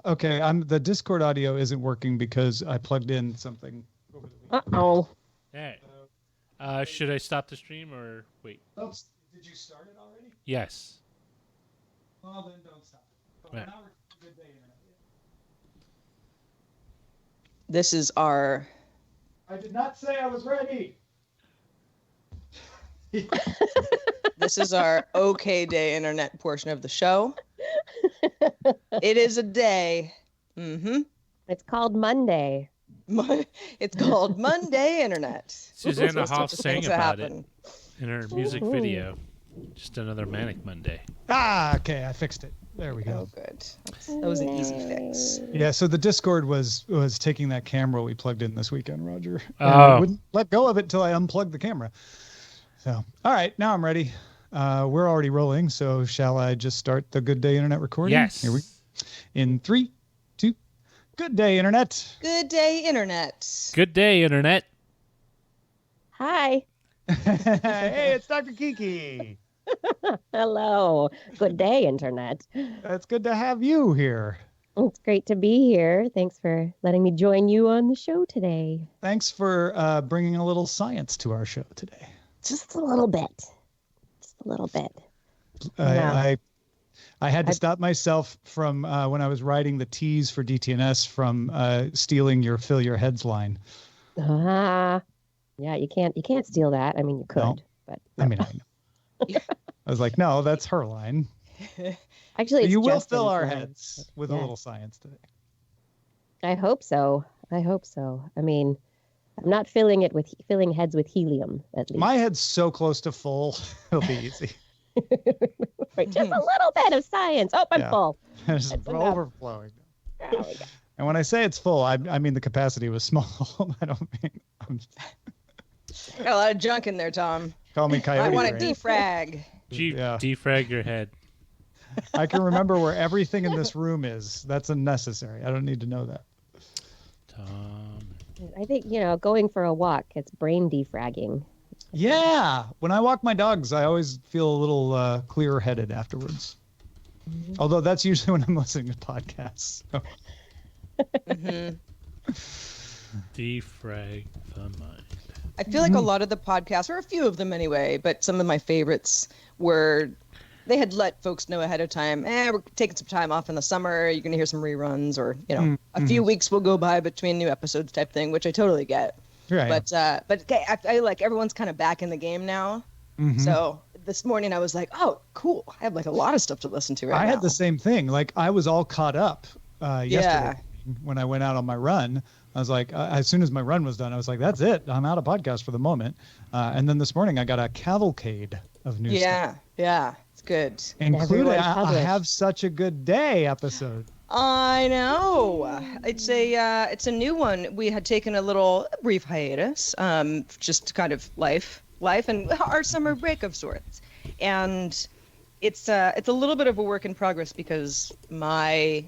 Okay, the Discord audio isn't working because I plugged in something over the weekend. Uh-oh. Hey. Should I stop the stream or wait? Oops. Did you start it already? Yes. Well, then don't stop it. But Right. now we're good day internet. This is our... I did not say I was ready. This is our okay day internet portion of the show. It is a day. Mm-hmm. It's called Monday. It's called Monday Internet. Susanna Hoff Things sang that about happen. it in her music video. Just another manic Monday. Okay, I fixed it. There we go. Oh, good. That was an easy fix. Yeah, so the Discord was taking that camera we plugged in this weekend, Roger. And Oh. it wouldn't let go of it until I unplugged the camera. So, all right, now I'm ready. We're already rolling, so shall I just start the Good Day Internet recording? Yes. Here we in 3, 2, Good Day Internet. Good day, Internet. Good day, Internet. Hi. Hey, it's Dr. Kikki. Hello. Good day, Internet. It's good to have you here. It's great to be here. Thanks for letting me join you on the show today. Thanks for bringing a little science to our show today. Just a little bit. Just a little bit. I had to stop myself from when I was writing the tease for DTNS from stealing your fill your heads line. Yeah, you can't steal that. I mean, you could, No. but I mean, I know. I was like, no, that's her line. actually, it's You will Justin's fill our line. heads with Yeah. a little science today. I hope so. I mean, I'm not filling heads with helium, at least. My head's so close to full, it'll be easy. Right, just a little bit of science. Oh, I'm Yeah. full. It's That's enough. overflowing. There we go. And when I say it's full, I mean the capacity was small. I don't mean. Got a lot of junk in there, Tom. Call me Coyote I want to Brain. defrag. Yeah. Defrag your head. I can remember where everything in this room is. That's unnecessary. I don't need to know that. Tom. I think, going for a walk, it's brain defragging. Yeah. When I walk my dogs, I always feel a little clearer headed afterwards. Although that's usually when I'm listening to podcasts. So. Defrag the mind. I feel like a lot of the podcasts, or a few of them anyway, but some of my favorites were they had let folks know ahead of time, we're taking some time off in the summer, you're going to hear some reruns, or, a few weeks will go by between new episodes type thing, which I totally get. Right. But I like everyone's kind of back in the game now. So this morning I was like, oh, cool. I have like a lot of stuff to listen to right now. I had the same thing. Like I was all caught up yesterday when I went out on my run. I was like, as soon as my run was done, I was like, that's it. I'm out of podcast for the moment. And then this morning I got a cavalcade of new stuff. Yeah. It's good. Including Everyone I published. have such a good day episode. I know. It's a new one. We had taken a brief hiatus, just kind of life and our summer break of sorts. And it's a little bit of a work in progress because my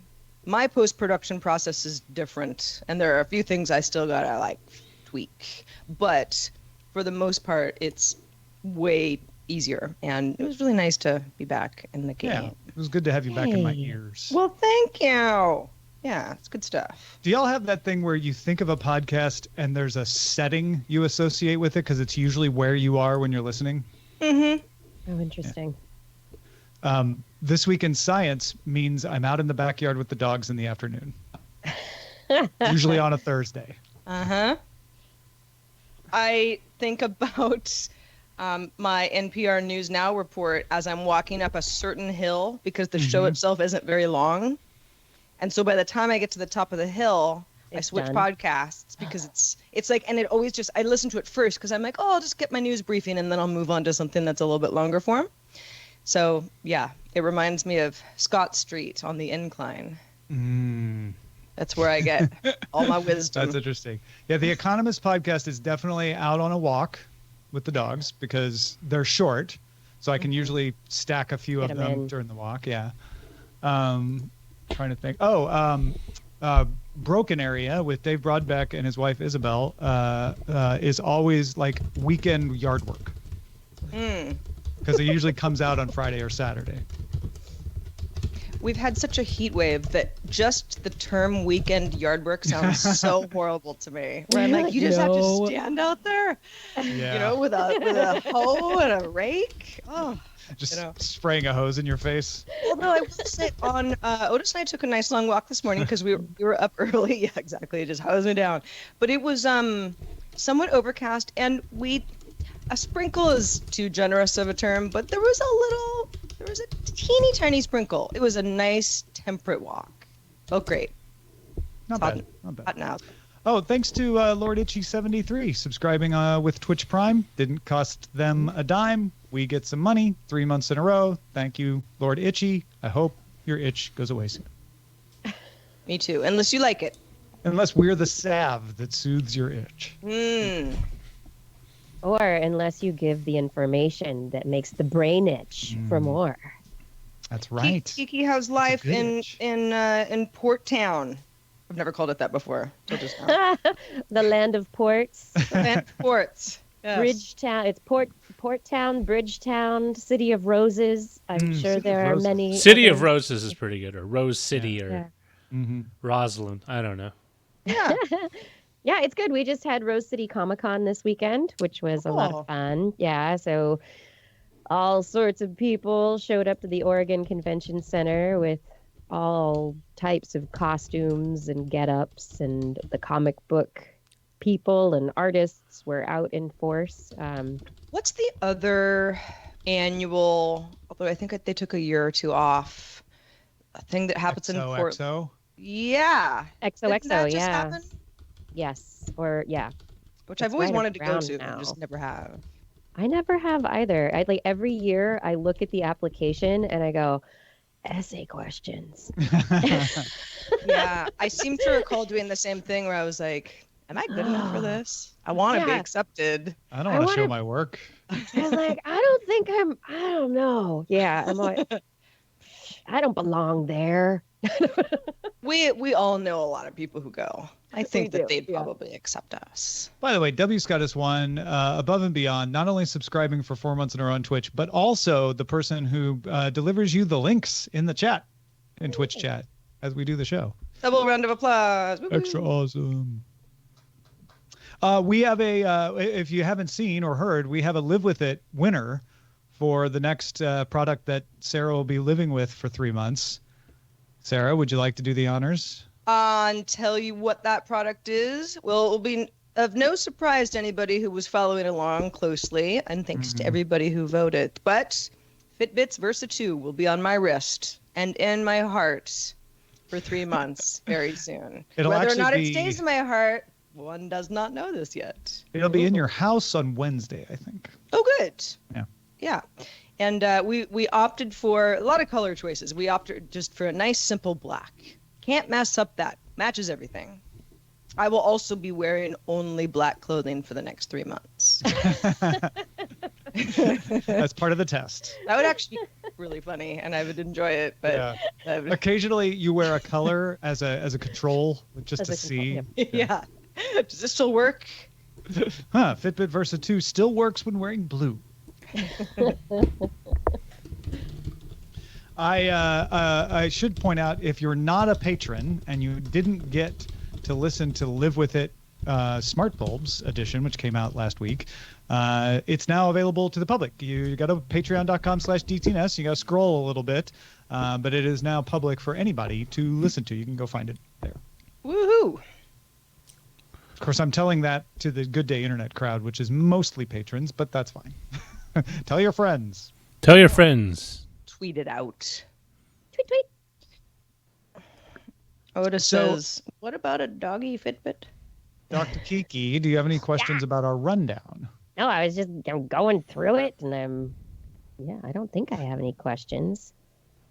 post-production process is different, and there are a few things I still gotta tweak. But for the most part, it's way easier, and it was really nice to be back in the game. Yeah, it was good to have you back in my ears. Well, thank you. Yeah, it's good stuff. Do y'all have that thing where you think of a podcast and there's a setting you associate with it because it's usually where you are when you're listening? Mm-hmm. Oh, interesting. This week in science means I'm out in the backyard with the dogs in the afternoon. Usually on a Thursday. Uh-huh. I think about my NPR News Now report as I'm walking up a certain hill because the show itself isn't very long. And so by the time I get to the top of the hill, I switch done. podcasts because it's like, and it always just, I listen to it first because I'm like, oh, I'll just get my news briefing and then I'll move on to something that's a little bit longer form. So yeah, it reminds me of Scott Street on the incline. That's where I get all my wisdom. That's interesting. Yeah, the Economist podcast is definitely out on a walk with the dogs because they're short. So I can usually stack a few Get of 'em them in. during the walk. Yeah. Trying to think. Broken Area with Dave Broadbeck and his wife Isabel is always like weekend yard work. Because it usually comes out on Friday or Saturday. we've had such a heat wave that just the term weekend yard work sounds so horrible to me. Where I'm like, you just have to stand out there, with a hoe and a rake. Oh, just spraying a hose in your face. Although I will say, Otis and I took a nice long walk this morning because we were up early. Yeah, exactly. It just hosed me down. But it was somewhat overcast, and a sprinkle is too generous of a term, but there was a teeny tiny sprinkle. It was a nice temperate walk. Oh, great. Not bad. Hot now. Oh, thanks to Lord Itchy 73 subscribing with Twitch Prime. Didn't cost them a dime. We get some money 3 months in a row. Thank you, Lord Itchy. I hope your itch goes away soon. Me too, unless you like it. Unless we're the salve that soothes your itch. Or unless you give the information that makes the brain itch for more. That's right. Kikki, how's life in Port Town? I've never called it that before. Till just now. The land of ports. Land of ports. Yes. Bridgetown. It's Port Town, Bridgetown, City of Roses. I'm sure there are many. City of Roses is pretty good, or Rose City, or Mm-hmm. Roslyn. I don't know. Yeah. Yeah, it's good. We just had Rose City Comic-Con this weekend, which was a lot of fun. Yeah, so all sorts of people showed up to the Oregon Convention Center with all types of costumes and get-ups, and the comic book people and artists were out in force. What's the other annual, although I think they took a year or two off, a thing that happens in Portland? Yeah. XOXO, just happen? Yes, or yeah. Which I've always wanted to go to, but just never have. I never have either. Every year I look at the application and I go, essay questions. Yeah, I seem to recall doing the same thing where I was like, am I good enough for this? I want to be accepted. I don't want to show my work. I was like, I don't know. Yeah, I'm like, I don't belong there. We all know a lot of people who go. I think that they'd probably accept us. By the way, W. Scott is one above and beyond, not only subscribing for 4 months in a row on Twitch, but also the person who delivers you the links in the chat, in Twitch chat, as we do the show. Double round of applause. Woo-hoo. Extra awesome. We have if you haven't seen or heard, we have a Live With It winner for the next product that Sarah will be living with for 3 months. Sarah, would you like to do the honors? And tell you what that product is. Well, it will be of no surprise to anybody who was following along closely, and thanks to everybody who voted. But Fitbit's Versa 2 will be on my wrist and in my heart for 3 months very soon. Whether or not it stays in my heart, one does not know this yet. It'll be in your house on Wednesday, I think. Oh, good. Yeah. And we opted for a lot of color choices. We opted just for a nice, simple black. Can't mess up that. Matches everything. I will also be wearing only black clothing for the next 3 months. That's part of the test. That would actually be really funny, and I would enjoy it. But occasionally you wear a color as a control, just to see. Yeah. Does this still work? Fitbit Versa 2 still works when wearing blue. I should point out, if you're not a patron and you didn't get to listen to Live With It Smart Bulbs edition, which came out last week, it's now available to the public. You go to patreon.com/DTNS. You got to scroll a little bit, but it is now public for anybody to listen to. You can go find it there. Woohoo! Of course, I'm telling that to the Good Day Internet crowd, which is mostly patrons, but that's fine. Tell your friends. Tell your friends. Tweet it out. Tweet. Otis says, what about a doggy Fitbit? Dr. Kikki, do you have any questions about our rundown? No, I was just going through it, and I don't think I have any questions.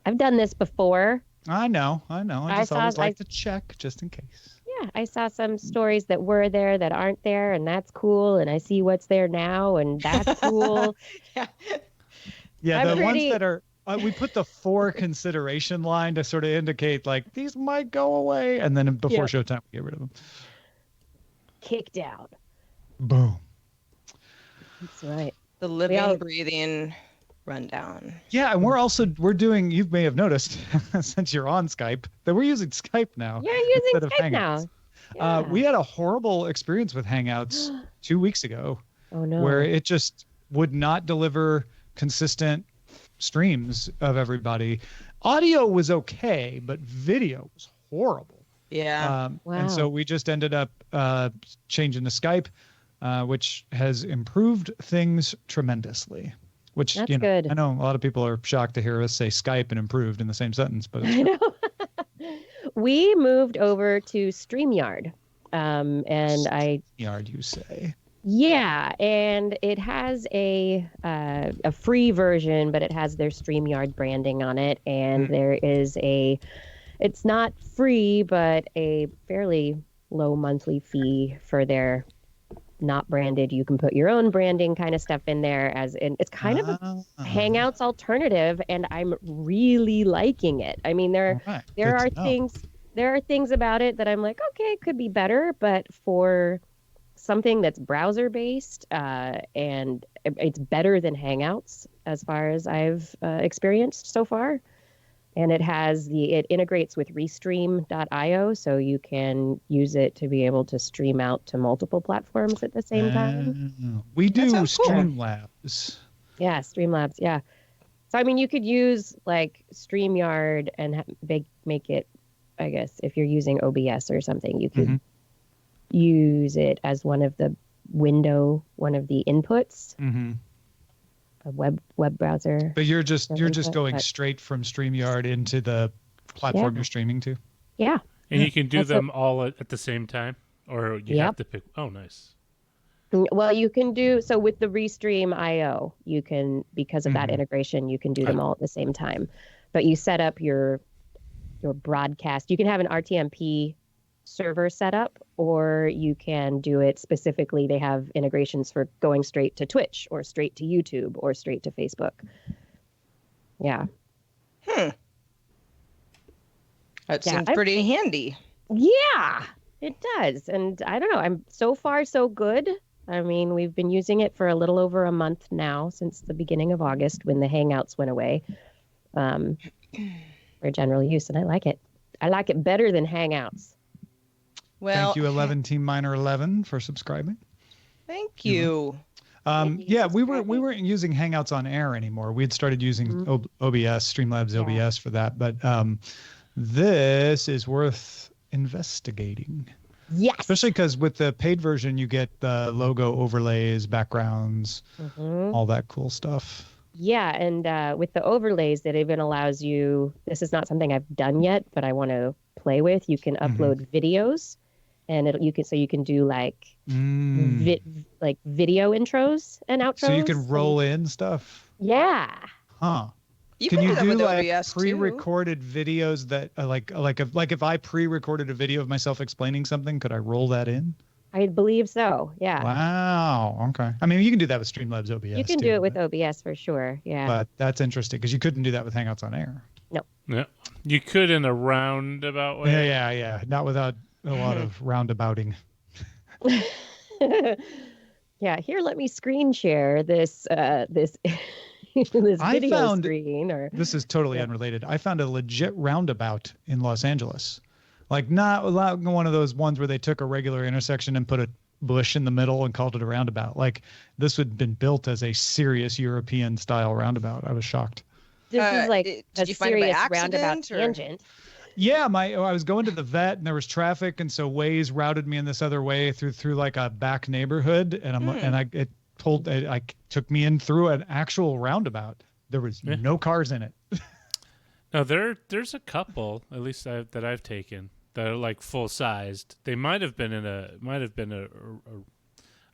I've done this before. I know. I just always like to check just in case. Yeah, I saw some stories that were there that aren't there, and that's cool. And I see what's there now, and that's cool. Yeah, ones that are, we put the for consideration line to sort of indicate, like, these might go away. And then before showtime, we get rid of them. Kicked out. Boom. That's right. The living, breathing rundown. Yeah, and we're doing. You may have noticed since you're on Skype that we're using Skype now. You're using instead of Skype Hangouts. now. Yeah. We had a horrible experience with Hangouts 2 weeks ago. Oh no. Where it just would not deliver consistent streams of everybody. Audio was okay, but video was horrible. Yeah. Wow. And so we just ended up changing to Skype, which has improved things tremendously. Which That's good. I know a lot of people are shocked to hear us say Skype and improved in the same sentence, but I know. We moved over to StreamYard, and Yard, you say. Yeah, and it has a free version, but it has their StreamYard branding on it, and there is it's not free, but a fairly low monthly fee for their not branded. You can put your own branding kind of stuff in there, it's kind of a Hangouts alternative, and I'm really liking it. I mean, there are things about it that I'm like, okay, it could be better, but for something that's browser based, and it's better than Hangouts as far as I've experienced so far. And it integrates with Restream.io, so you can use it to be able to stream out to multiple platforms at the same time. We do Streamlabs. Streamlabs. Yeah, Streamlabs. Yeah. So I mean, you could use like StreamYard and make it. I guess if you're using OBS or something, you could use it as one of the inputs. Mm-hmm. A web browser. But you're just going straight from StreamYard into the platform you're streaming to. Yeah. And you can do them all at the same time, or you have to pick. Oh, nice. Well, you can do so with the Restream.io. You can, because of that integration, you can do them all at the same time. But you set up your broadcast. You can have an RTMP server set up, or you can do it specifically. They have integrations for going straight to Twitch or straight to YouTube or straight to Facebook. Yeah. That seems pretty handy. Yeah, it does. And I don't know, I'm so far so good. I mean, we've been using it for a little over a month now, since the beginning of August when the Hangouts went away for general use, and I like it. I like it better than Hangouts. Well, thank you, 11 Team Miner 11, for subscribing. Thank you. We weren't using Hangouts on air anymore. We had started using OBS, Streamlabs OBS for that, but this is worth investigating. Yes. Especially because with the paid version, you get the logo overlays, backgrounds, all that cool stuff. Yeah, and with the overlays, that even allows you. This is not something I've done yet, but I want to play with. You can upload videos. And you can do like video intros and outros. So you can roll in stuff. Yeah. Huh. Can you do like OBS pre-recorded videos that like if I pre-recorded a video of myself explaining something, could I roll that in? I believe so. Yeah. Wow. Okay. I mean, you can do that with Streamlabs OBS. You can do it with OBS for sure. Yeah. But that's interesting because you couldn't do that with Hangouts on air. No. Yeah. You could in a roundabout way. Yeah. Not without a lot of roundabouting. Yeah, here, let me screen share this this video screen. This is totally unrelated. I found a legit roundabout in Los Angeles. Like not one of those ones where they took a regular intersection and put a bush in the middle and called it a roundabout. Like this had been built as a serious European style roundabout. I was shocked. This is like a serious roundabout tangent. Yeah, I was going to the vet and there was traffic, and so Waze routed me in this other way through like a back neighborhood, and it took me in through an actual roundabout. There was no cars in it. No, there's a couple, at least that I've taken, that are like full sized. They might have been a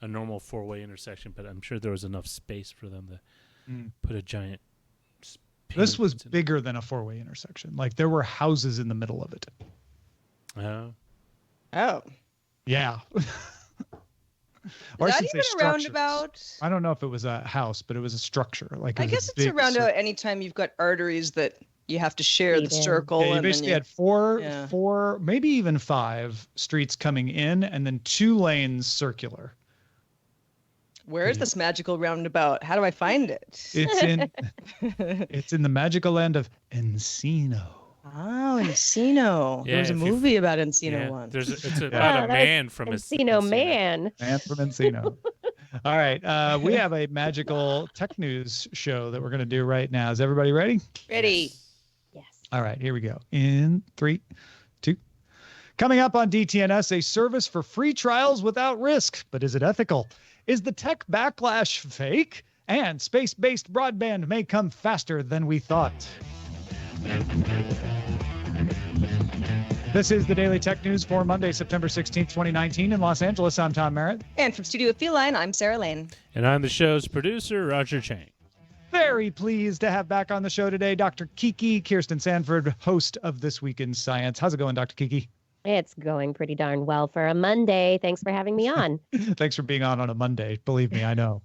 normal 4-way intersection, but I'm sure there was enough space for them to put a giant. This was bigger than a 4-way intersection. Like there were houses in the middle of it. Oh. Yeah. Or is that even a roundabout? I don't know if it was a house, but it was a structure. Like I guess it's a roundabout anytime you've got arteries that you have to share the circle. Yeah, you basically had four, maybe even 5 streets coming in, and then 2 lanes circular. Where is this magical roundabout? How do I find it? It's in the magical land of Encino. Oh, Encino. There was a movie about Encino once. It's about a man from Encino. Man from Encino. All right. We have a magical tech news show that we're going to do right now. Is everybody ready? Ready. Yes. All right. Here we go. In 3, 2. Coming up on DTNS, a service for free trials without risk. But is it ethical? Is the tech backlash fake? And space-based broadband may come faster than we thought. This is the Daily Tech News for Monday, September 16th, 2019 in Los Angeles. I'm Tom Merritt. And from Studio Feline, I'm Sarah Lane. And I'm the show's producer, Roger Chang. Very pleased to have back on the show today Dr. Kikki, Kirsten Sanford, host of This Week in Science. How's it going, Dr. Kikki? It's going pretty darn well for a Monday. Thanks for having me on. Thanks for being on a Monday. Believe me, I know.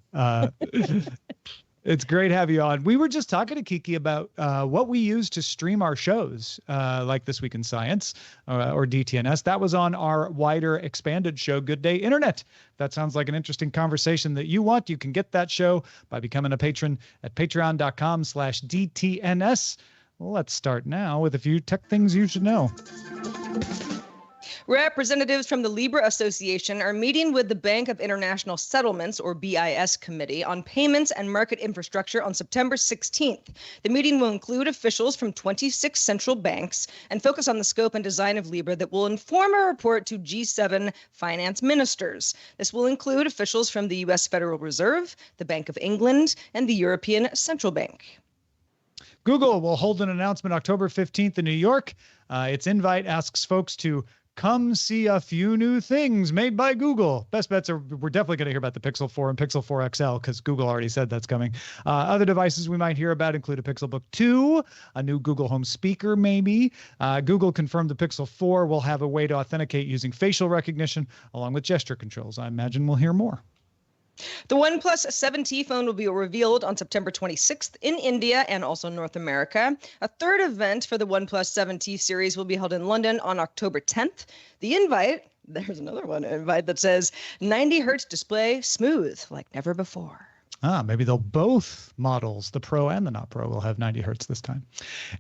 It's great to have you on. We were just talking to Kikki about what we use to stream our shows, like This Week in Science or DTNS. That was on our wider expanded show, Good Day Internet. That sounds like an interesting conversation that you want. You can get that show by becoming a patron at patreon.com/DTNS. Well, let's start now with a few tech things you should know. Representatives from the Libra Association are meeting with the Bank of International Settlements, or BIS, Committee on Payments and Market Infrastructure on September 16th. The meeting will include officials from 26 central banks and focus on the scope and design of Libra that will inform a report to G7 finance ministers. This will include officials from the U.S. Federal Reserve, the Bank of England, and the European Central Bank. Google will hold an announcement October 15th in New York. Its invite asks folks to come see a few new things made by Google. Best bets are we're definitely going to hear about the Pixel 4 and Pixel 4 XL because Google already said that's coming. Other devices we might hear about include a Pixelbook 2, a new Google Home speaker maybe. Google confirmed the Pixel 4 will have a way to authenticate using facial recognition along with gesture controls. I imagine we'll hear more. The OnePlus 7T phone will be revealed on September 26th in India and also North America. A third event for the OnePlus 7T series will be held in London on October 10th. The invite, there's another one, invite that says 90 hertz display, smooth like never before. Maybe they'll both models, the Pro and the not Pro, will have 90 hertz this time.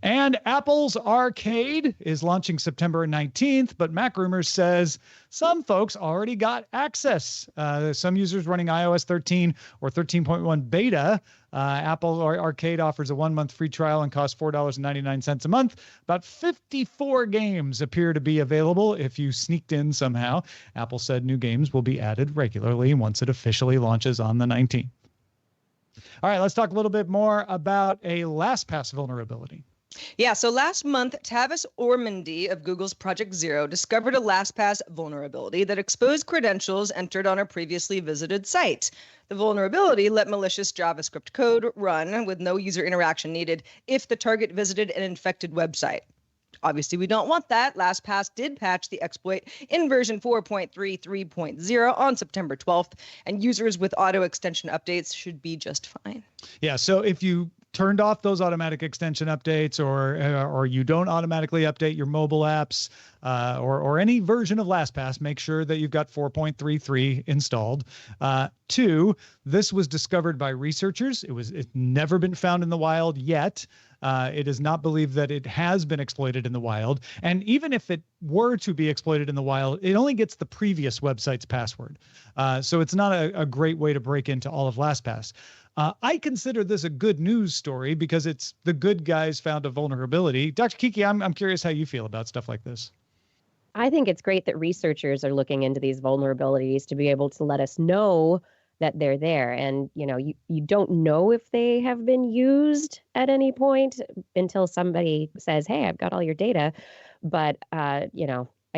And Apple's Arcade is launching September 19th, but Mac Rumors says some folks already got access. Some users running iOS 13 or 13.1 beta. Apple Arcade offers a 1-month free trial and costs $4.99 a month. About 54 games appear to be available if you sneaked in somehow. Apple said new games will be added regularly once it officially launches on the 19th. All right, let's talk a little bit more about a LastPass vulnerability. Yeah, so last month, Tavis Ormandy of Google's Project Zero discovered a LastPass vulnerability that exposed credentials entered on a previously visited site. The vulnerability let malicious JavaScript code run with no user interaction needed if the target visited an infected website. Obviously, we don't want that. LastPass did patch the exploit in version 4.33.0 on September 12th, and users with auto extension updates should be just fine. Yeah, so if you turned off those automatic extension updates or you don't automatically update your mobile apps or any version of LastPass, make sure that you've got 4.33 installed. 2, this was discovered by researchers. It's never been found in the wild yet. It is not believed that it has been exploited in the wild. And even if it were to be exploited in the wild, it only gets the previous website's password. So it's not a great way to break into all of LastPass. I consider this a good news story because it's the good guys found a vulnerability. Dr. Kikki, I'm curious how you feel about stuff like this. I think it's great that researchers are looking into these vulnerabilities to be able to let us know that they're there. And, you don't know if they have been used at any point until somebody says, hey, I've got all your data. But, I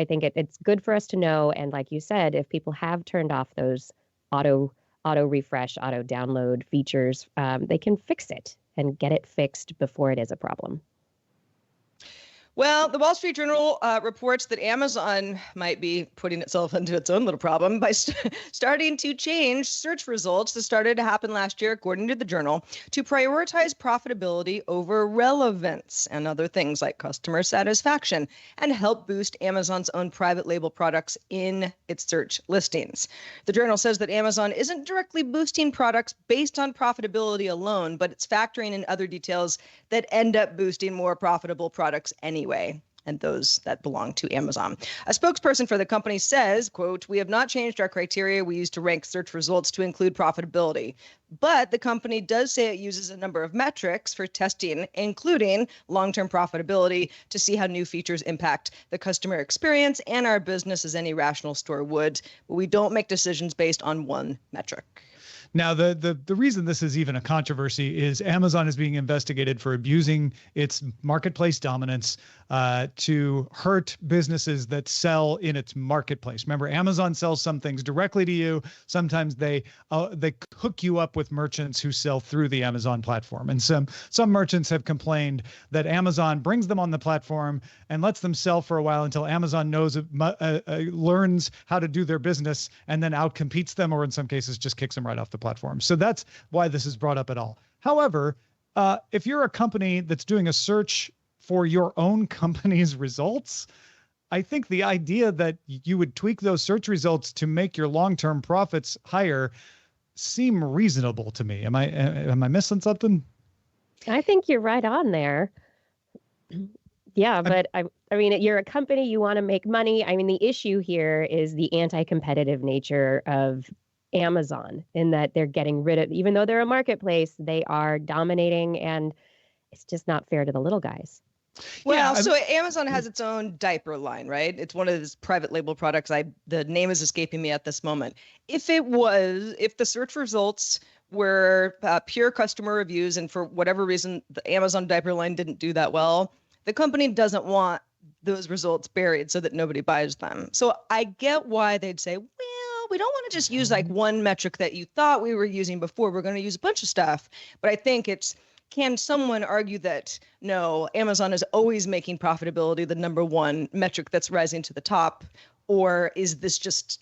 think it's good for us to know. And like you said, if people have turned off those auto refresh, auto download features, they can fix it and get it fixed before it is a problem. Well, the Wall Street Journal reports that Amazon might be putting itself into its own little problem by starting to change search results that started to happen last year, according to the journal, to prioritize profitability over relevance and other things like customer satisfaction and help boost Amazon's own private label products in its search listings. The journal says that Amazon isn't directly boosting products based on profitability alone, but it's factoring in other details that end up boosting more profitable products anyway, and those that belong to Amazon. A spokesperson for the company says, quote, "We have not changed our criteria we use to rank search results to include profitability, but the company does say it uses a number of metrics for testing, including long-term profitability, to see how new features impact the customer experience and our business as any rational store would. But we don't make decisions based on one metric." Now, the reason this is even a controversy is Amazon is being investigated for abusing its marketplace dominance to hurt businesses that sell in its marketplace. Remember, Amazon sells some things directly to you. Sometimes they hook you up with merchants who sell through the Amazon platform. And some merchants have complained that Amazon brings them on the platform and lets them sell for a while until Amazon learns how to do their business and then outcompetes them, or in some cases just kicks them right off the platform. So that's why this is brought up at all. However, if you're a company that's doing a search for your own company's results, I think the idea that you would tweak those search results to make your long-term profits higher seem reasonable to me. Am I missing something? I think you're right on there. Yeah, but I mean, you're a company, you want to make money. I mean, the issue here is the anti-competitive nature of Amazon, in that they're getting rid of, even though they're a marketplace, they are dominating, and it's just not fair to the little guys. Well, so Amazon has its own diaper line, right? It's one of these private label products. The name is escaping me at this moment. If the search results were pure customer reviews, and for whatever reason the Amazon diaper line didn't do that well, the company doesn't want those results buried so that nobody buys them. So I get why they'd say, well, we don't want to just use like one metric that you thought we were using before. We're going to use a bunch of stuff. But I think can someone argue that, no, Amazon is always making profitability the number one metric that's rising to the top? Or is this just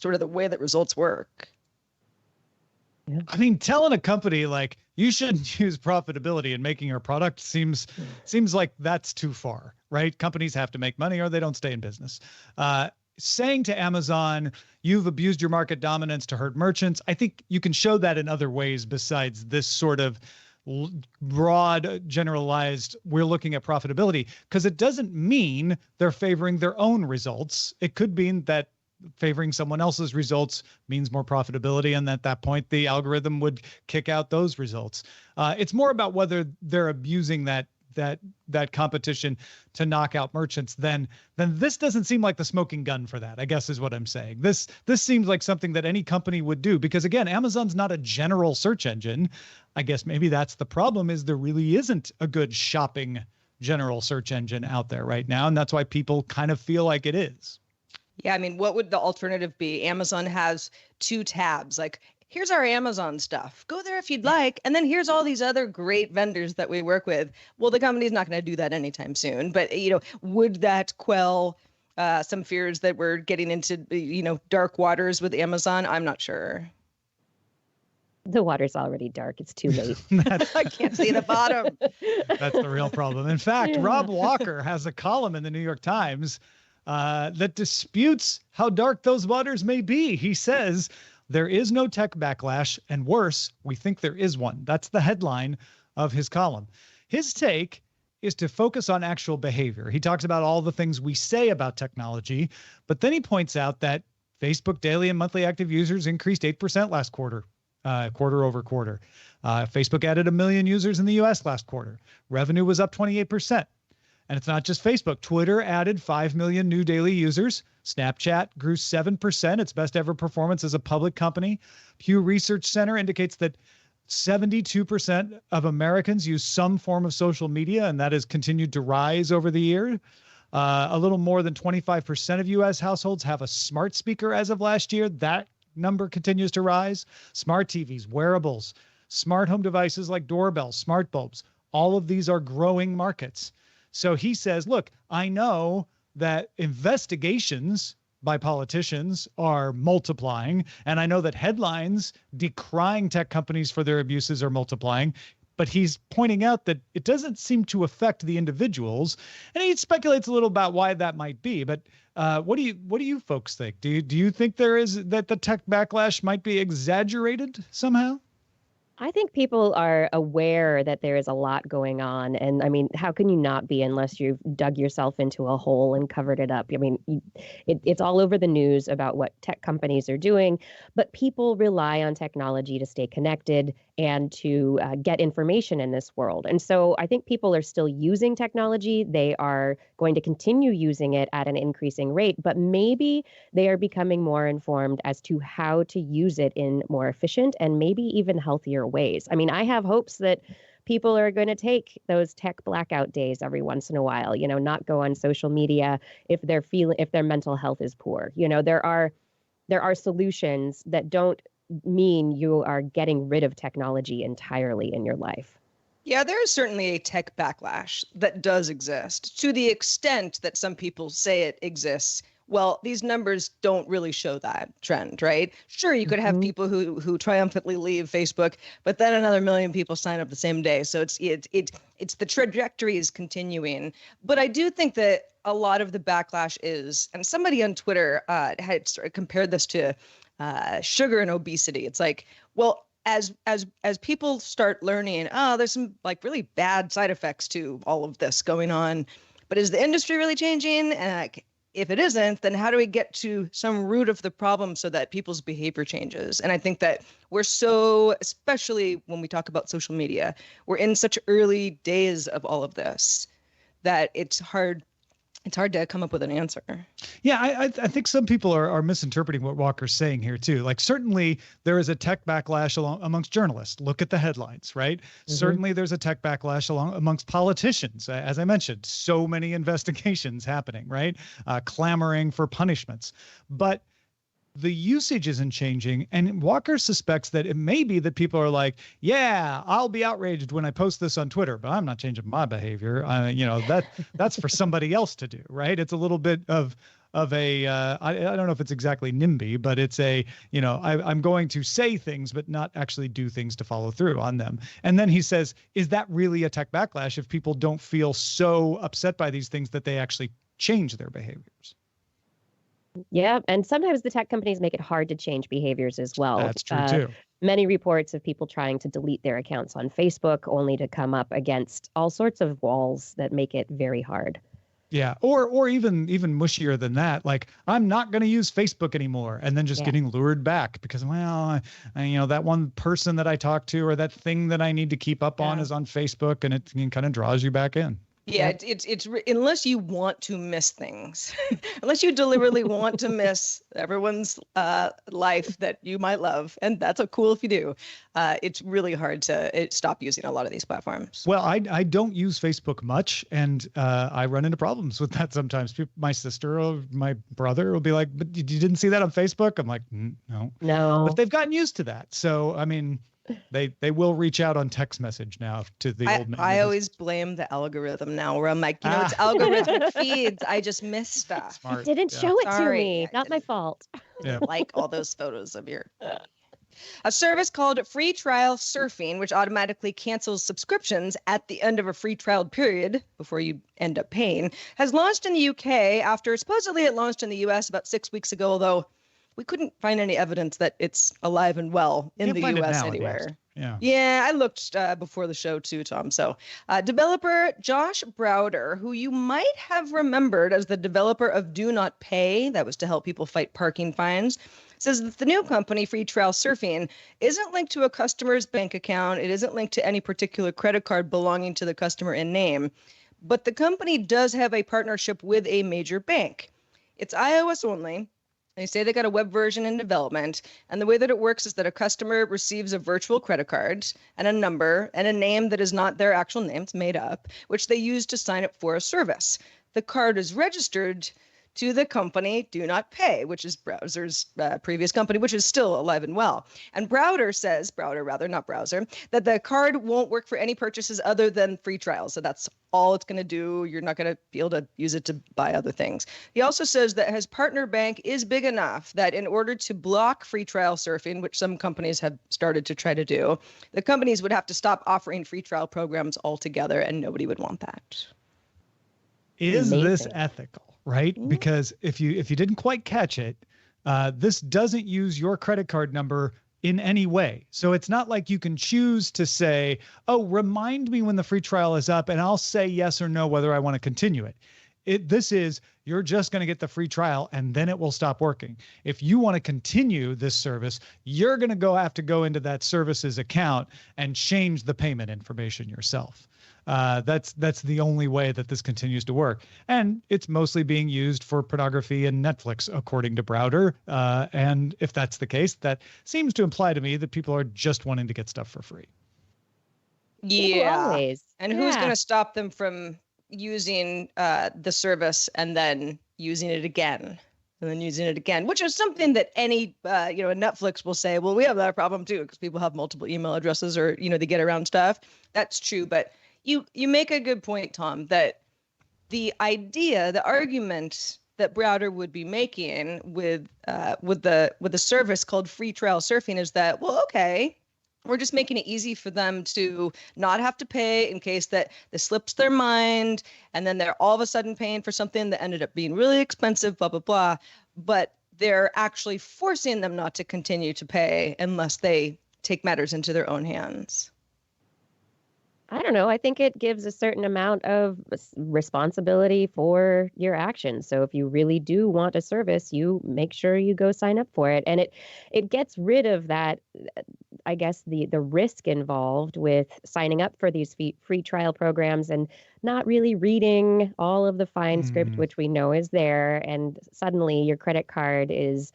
sort of the way that results work? Yeah. I mean, telling a company like you shouldn't use profitability in making your product seems like that's too far, right? Companies have to make money or they don't stay in business. Saying to Amazon, you've abused your market dominance to hurt merchants, I think you can show that in other ways besides this sort of broad, generalized, we're looking at profitability, because it doesn't mean they're favoring their own results. It could mean that favoring someone else's results means more profitability, and at that point, the algorithm would kick out those results. It's more about whether they're abusing that competition to knock out merchants, then this doesn't seem like the smoking gun for that, I guess is what I'm saying. This seems like something that any company would do, because again, Amazon's not a general search engine. I guess maybe that's the problem, is there really isn't a good shopping general search engine out there right now. And that's why people kind of feel like it is. Yeah, I mean, what would the alternative be? Amazon has 2 tabs, like, here's our Amazon stuff. Go there if you'd like. And then here's all these other great vendors that we work with. Well, the company's not going to do that anytime soon. But, would that quell some fears that we're getting into, dark waters with Amazon? I'm not sure. The water's already dark. It's too late. I can't see the bottom. That's the real problem. In fact, Rob Walker has a column in the New York Times that disputes how dark those waters may be. He says, there is no tech backlash, and worse, we think there is one. That's the headline of his column. His take is to focus on actual behavior. He talks about all the things we say about technology, but then he points out that Facebook daily and monthly active users increased 8% last quarter, quarter over quarter. Facebook added 1 million users in the US last quarter. Revenue was up 28%. And it's not just Facebook. Twitter added 5 million new daily users. Snapchat grew 7%, its best ever performance as a public company. Pew Research Center indicates that 72% of Americans use some form of social media, and that has continued to rise over the year. A little more than 25% of U.S. households have a smart speaker as of last year. That number continues to rise. Smart TVs, wearables, smart home devices like doorbells, smart bulbs, all of these are growing markets. So he says, look, I know that investigations by politicians are multiplying, and I know that headlines decrying tech companies for their abuses are multiplying, but he's pointing out that it doesn't seem to affect the individuals, and he speculates a little about why that might be. But what do you folks think? Do you think that the tech backlash might be exaggerated somehow? I think people are aware that there is a lot going on. And I mean, how can you not be unless you've dug yourself into a hole and covered it up? I mean, it's all over the news about what tech companies are doing, but people rely on technology to stay connected and to get information in this world. And so I think people are still using technology. They are going to continue using it at an increasing rate, but maybe they are becoming more informed as to how to use it in more efficient and maybe even healthier ways. I mean, I have hopes that people are going to take those tech blackout days every once in a while, not go on social media if their mental health is poor. There are solutions that don't mean you are getting rid of technology entirely in your life. Yeah, there is certainly a tech backlash that does exist to the extent that some people say it exists. Well, these numbers don't really show that trend, right? Sure, you could have people who triumphantly leave Facebook, but then another million people sign up the same day. So it's the trajectory is continuing. But I do think that a lot of the backlash is, and somebody on Twitter had sort of compared this to sugar and obesity. It's like, well, as people start learning, there's some like really bad side effects to all of this going on, but is the industry really changing? And if it isn't, then how do we get to some root of the problem so that people's behavior changes? And I think that we're so, especially when we talk about social media, we're in such early days of all of this that it's hard to come up with an answer. Yeah, I think some people are misinterpreting what Walker's saying here too. Like certainly there is a tech backlash amongst journalists. Look at the headlines, right? Mm-hmm. Certainly there's a tech backlash amongst politicians. As I mentioned, so many investigations happening, right? Clamoring for punishments. But the usage isn't changing, and Walker suspects that it may be that people are like, yeah, I'll be outraged when I post this on Twitter, but I'm not changing my behavior. That's for somebody else to do, right? It's a little bit of a I don't know if it's exactly NIMBY, but it's I'm going to say things but not actually do things to follow through on them. And then he says, is that really a tech backlash if people don't feel so upset by these things that they actually change their behaviors? Yeah, and sometimes the tech companies make it hard to change behaviors as well. That's true too. Many reports of people trying to delete their accounts on Facebook only to come up against all sorts of walls that make it very hard. Yeah, or even mushier than that. Like, I'm not going to use Facebook anymore, and then just getting lured back because, well, that one person that I talked to or that thing that I need to keep up on is on Facebook, and it kind of draws you back in. Yeah, it's unless you want to miss things, unless you deliberately want to miss everyone's life that you might love, and that's cool if you do. It's really hard to stop using a lot of these platforms. Well, I don't use Facebook much, and I run into problems with that sometimes. My sister or my brother will be like, "But you didn't see that on Facebook?" I'm like, "No." But they've gotten used to that, so I mean. They will reach out on text message now to the old man. I always blame the algorithm now where I'm like, it's algorithmic feeds. I just miss stuff. It didn't show it to me. Not my fault. Yeah. Like all those photos of your... A service called Free Trial Surfing, which automatically cancels subscriptions at the end of a free trial period before you end up paying, has launched in the UK after supposedly it launched in the US about 6 weeks ago, although we couldn't find any evidence that it's alive and well in the U.S. anywhere. Yeah, I looked before the show too, Tom. So developer Josh Browder, who you might have remembered as the developer of Do Not Pay, that was to help people fight parking fines, says that the new company, Free Trial Surfing, isn't linked to a customer's bank account. It isn't linked to any particular credit card belonging to the customer in name. But the company does have a partnership with a major bank. It's iOS only. They say they got a web version in development, and the way that it works is that a customer receives a virtual credit card and a number and a name that is not their actual name, it's made up, which they use to sign up for a service. The card is registered to the company Do Not Pay, which is Browser's previous company, which is still alive and well. And Browder, not Browser, that the card won't work for any purchases other than free trials. So that's all it's going to do. You're not going to be able to use it to buy other things. He also says that his partner bank is big enough that in order to block free trial surfing, which some companies have started to try to do, the companies would have to stop offering free trial programs altogether, and nobody would want that. Is this ethical, right? Mm-hmm. Because if you didn't quite catch it, this doesn't use your credit card number in any way. So it's not like you can choose to say, oh, remind me when the free trial is up and I'll say yes or no whether I want to continue it. This is, you're just going to get the free trial and then it will stop working. If you want to continue this service, you're going to have to go into that services account and change the payment information yourself. That's the only way that this continues to work. And it's mostly being used for pornography and Netflix, according to Browder. And if that's the case, that seems to imply to me that people are just wanting to get stuff for free. Yeah. Always. And who's going to stop them from using the service and then using it again? And then using it again, which is something that any, Netflix will say, well, we have that problem too, because people have multiple email addresses or, they get around stuff. That's true. But you make a good point, Tom, that the argument that Browder would be making with the service called free trial surfing is that, well, okay, we're just making it easy for them to not have to pay in case that this slips their mind, and then they're all of a sudden paying for something that ended up being really expensive, blah, blah, blah. But they're actually forcing them not to continue to pay unless they take matters into their own hands. I don't know. I think it gives a certain amount of responsibility for your actions. So if you really do want a service, you make sure you go sign up for it. And it gets rid of that, I guess, the risk involved with signing up for these free trial programs and not really reading all of the fine script, which we know is there. And suddenly your credit card is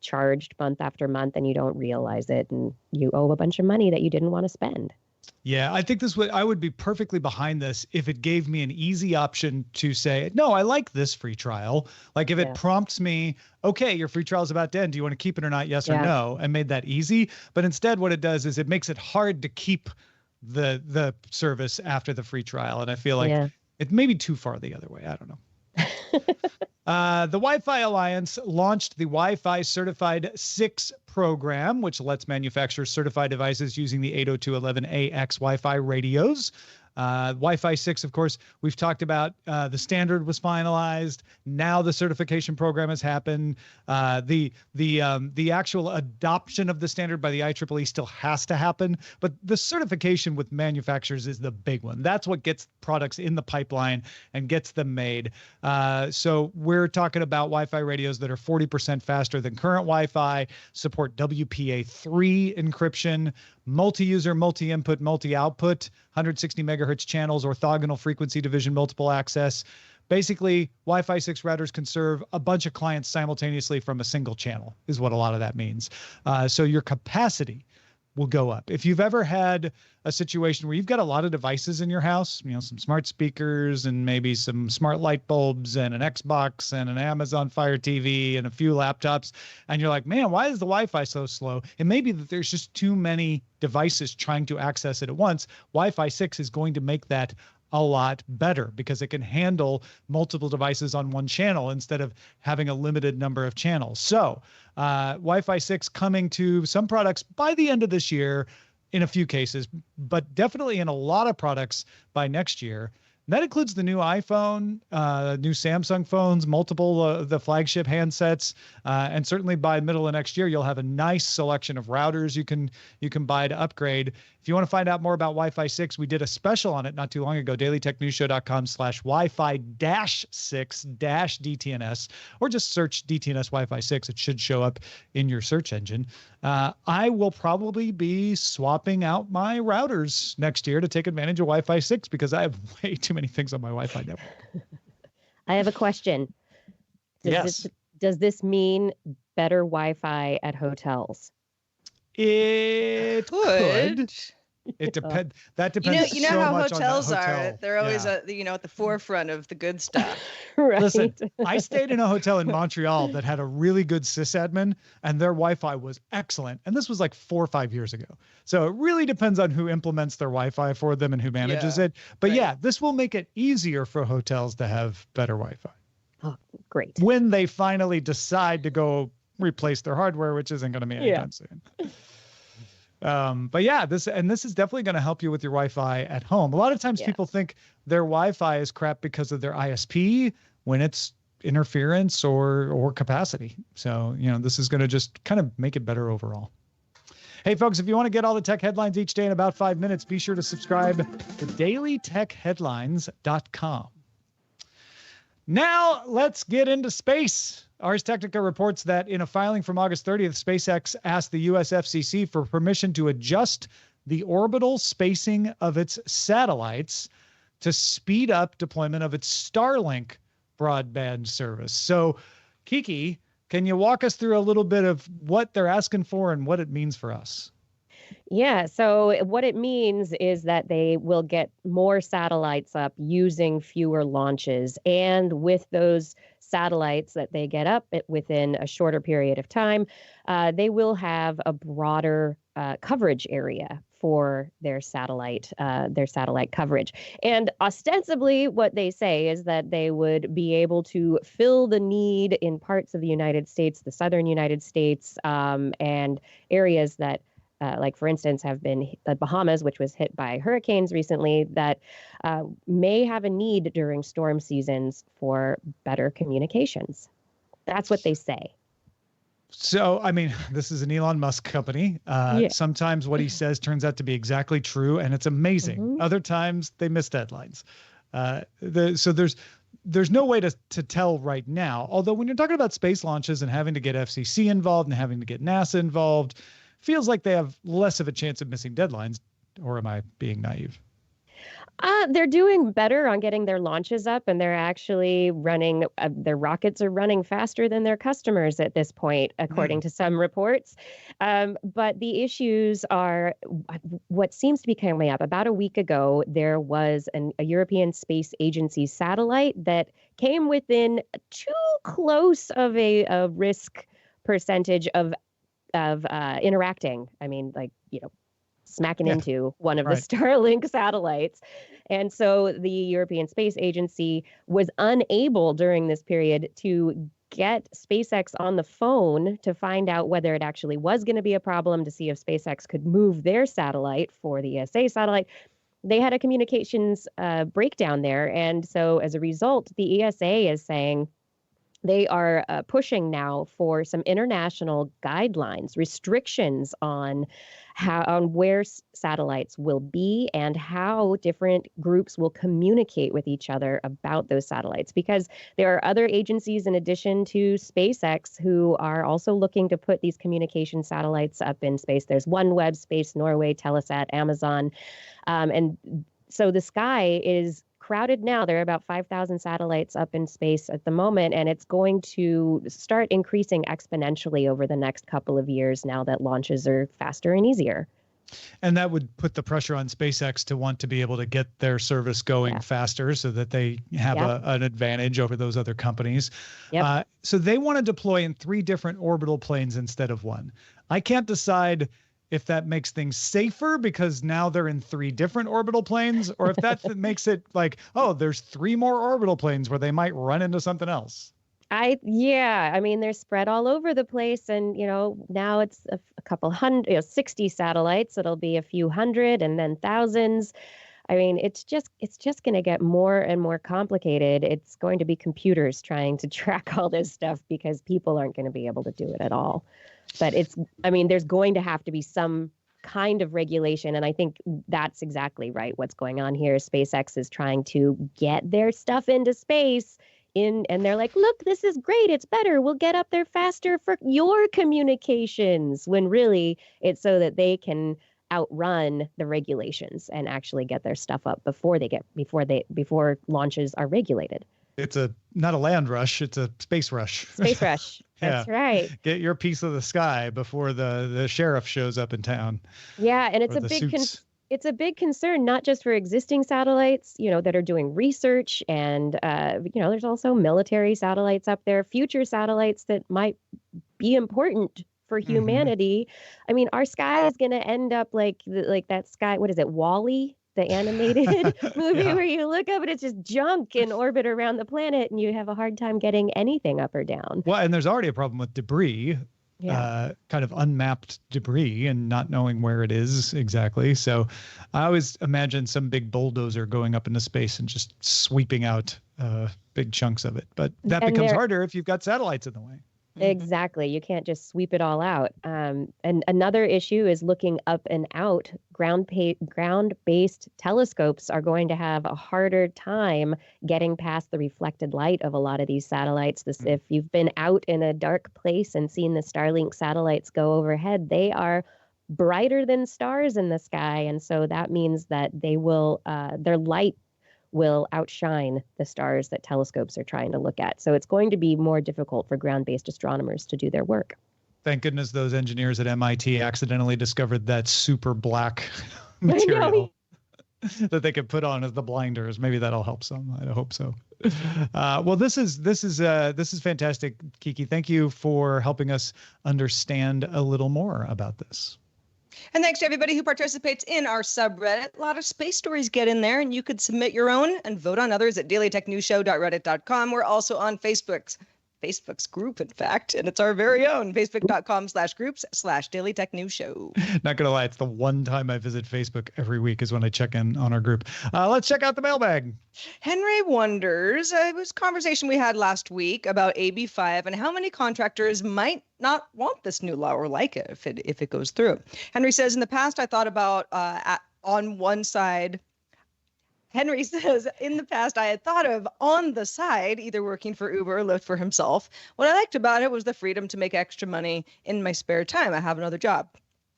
charged month after month and you don't realize it. And you owe a bunch of money that you didn't want to spend. Yeah, I think I would be perfectly behind this if it gave me an easy option to say, no, I like this free trial. Like if it prompts me, okay, your free trial is about to end. Do you want to keep it or not? Yes or no? And made that easy. But instead what it does is it makes it hard to keep the service after the free trial. And I feel like it may be too far the other way. I don't know. The Wi-Fi Alliance launched the Wi-Fi Certified 6 program, which lets manufacturers certify devices using the 802.11ax Wi-Fi radios. Wi-Fi 6, of course, we've talked about the standard was finalized. Now the certification program has happened. The actual adoption of the standard by the IEEE still has to happen, but the certification with manufacturers is the big one. That's what gets products in the pipeline and gets them made. So we're talking about Wi-Fi radios that are 40% faster than current Wi-Fi, support WPA3 encryption, multi-user, multi-input, multi-output, 160 megahertz channels, orthogonal frequency division, multiple access. Basically, Wi-Fi 6 routers can serve a bunch of clients simultaneously from a single channel is what a lot of that means. So your capacity will go up. If you've ever had a situation where you've got a lot of devices in your house, some smart speakers and maybe some smart light bulbs and an Xbox and an Amazon Fire TV and a few laptops, and you're like, man, why is the Wi-Fi so slow? It may be that there's just too many devices trying to access it at once. Wi-Fi 6 is going to make that a lot better because it can handle multiple devices on one channel instead of having a limited number of channels. So Wi-Fi 6 coming to some products by the end of this year in a few cases, but definitely in a lot of products by next year. That includes the new iPhone, new Samsung phones, multiple the flagship handsets, and certainly by middle of next year, you'll have a nice selection of routers you can buy to upgrade. If you want to find out more about Wi-Fi 6, we did a special on it not too long ago, dailytechnewsshow.com/Wi-Fi-6-DTNS, or just search DTNS Wi-Fi 6. It should show up in your search engine. I will probably be swapping out my routers next year to take advantage of Wi-Fi 6 because I have way too many things on my Wi-Fi network. I have a question. Does this mean better Wi-Fi at hotels? It could. It depends. That depends. You know so how much hotels on that hotel. are. They're always at the forefront of the good stuff. Right. Listen, I stayed in a hotel in Montreal that had a really good sysadmin, and their Wi-Fi was excellent. And this was like 4 or 5 years ago. So it really depends on who implements their Wi-Fi for them and who manages it. But yeah, this will make it easier for hotels to have better Wi-Fi. Oh, great. When they finally decide to go replace their hardware, which isn't going to be anytime soon. But yeah, this is definitely going to help you with your Wi-Fi at home. A lot of times people think their Wi-Fi is crap because of their ISP when it's interference or capacity. So, this is going to just kind of make it better overall. Hey, folks, if you want to get all the tech headlines each day in about 5 minutes, be sure to subscribe to dailytechheadlines.com. Now, let's get into space. Ars Technica reports that in a filing from August 30th, SpaceX asked the US FCC for permission to adjust the orbital spacing of its satellites to speed up deployment of its Starlink broadband service. So, Kikki, can you walk us through a little bit of what they're asking for and what it means for us? Yeah, so what it means is that they will get more satellites up using fewer launches. And with those satellites that they get up within a shorter period of time, they will have a broader coverage area for their satellite coverage. And ostensibly, what they say is that they would be able to fill the need in parts of the United States, the southern United States, and areas that like, for instance, have been the Bahamas, which was hit by hurricanes recently, that may have a need during storm seasons for better communications. That's what they say. So, this is an Elon Musk company. Sometimes what he says turns out to be exactly true, and it's amazing. Mm-hmm. Other times they miss deadlines. So there's no way to tell right now. Although when you're talking about space launches and having to get FCC involved and having to get NASA involved, feels like they have less of a chance of missing deadlines. Or am I being naive? They're doing better on getting their launches up, and they're actually running, their rockets are running faster than their customers at this point, according to some reports. But the issues are what seems to be coming up. About a week ago, there was a European Space Agency satellite that came within too close of a risk percentage of interacting. Smacking into one of the Starlink satellites. And so the European Space Agency was unable during this period to get SpaceX on the phone to find out whether it actually was going to be a problem, to see if SpaceX could move their satellite for the ESA satellite. They had a communications breakdown there. And so as a result, the ESA is saying they are pushing now for some international guidelines, restrictions on where satellites will be and how different groups will communicate with each other about those satellites. Because there are other agencies in addition to SpaceX who are also looking to put these communication satellites up in space. There's OneWeb, Space Norway, Telesat, Amazon. And so the sky is crowded now. There are about 5,000 satellites up in space at the moment, and it's going to start increasing exponentially over the next couple of years now that launches are faster and easier. And that would put the pressure on SpaceX to want to be able to get their service going faster so that they have an advantage over those other companies. So they want to deploy in 3 different orbital planes instead of 1. I can't decide if that makes things safer because now they're in 3 different orbital planes, or if that makes it like, oh, there's 3 more orbital planes where they might run into something else. They're spread all over the place, and now it's a couple hundred, 60 satellites. It'll be a few hundred and then thousands. It's just going to get more and more complicated. It's going to be computers trying to track all this stuff because people aren't going to be able to do it at all. But there's going to have to be some kind of regulation. And I think that's exactly right. What's going on here, SpaceX is trying to get their stuff into space and they're like, look, this is great. It's better. We'll get up there faster for your communications, when really it's so that they can outrun the regulations and actually get their stuff up before launches are regulated. It's not a land rush, it's a space rush. Space rush. That's right. Get your piece of the sky before the sheriff shows up in town. Yeah, and it's a big it's a big concern, not just for existing satellites, that are doing research and, there's also military satellites up there, future satellites that might be important for humanity. I mean, our sky is going to end up like that sky. What is it? Wall-E, the animated movie where you look up and it's just junk in orbit around the planet and you have a hard time getting anything up or down. Well, and there's already a problem with debris. Kind of unmapped debris and not knowing where it is exactly. So I always imagine some big bulldozer going up into space and just sweeping out big chunks of it. But that becomes harder if you've got satellites in the way. Exactly. You can't just sweep it all out. And another issue is looking up and out. Ground-based telescopes are going to have a harder time getting past the reflected light of a lot of these satellites. If you've been out in a dark place and seen the Starlink satellites go overhead, they are brighter than stars in the sky. And so that means that they will, their light will outshine the stars that telescopes are trying to look at. So it's going to be more difficult for ground-based astronomers to do their work. Thank goodness those engineers at MIT accidentally discovered that super black material that they could put on as the blinders. Maybe that'll help some. I hope so. Well, this is fantastic, Kikki. Thank you for helping us understand a little more about this. And thanks to everybody who participates in our subreddit. A lot of space stories get in there, and you could submit your own and vote on others at dailytechnewsshow.reddit.com. We're also on Facebook's group, in fact, and it's our very own facebook.com/groups/Daily Tech News Show. Not gonna lie, it's the one time I visit Facebook every week is when I check in on our group. Let's check out the mailbag. Henry wonders, it was a conversation we had last week about AB5 and how many contractors might not want this new law or like it if it goes through. Henry says, in the past, I thought about on one side. Henry says, in the past, I had thought of on the side, either working for Uber or Lyft for himself. What I liked about it was the freedom to make extra money in my spare time. I have another job.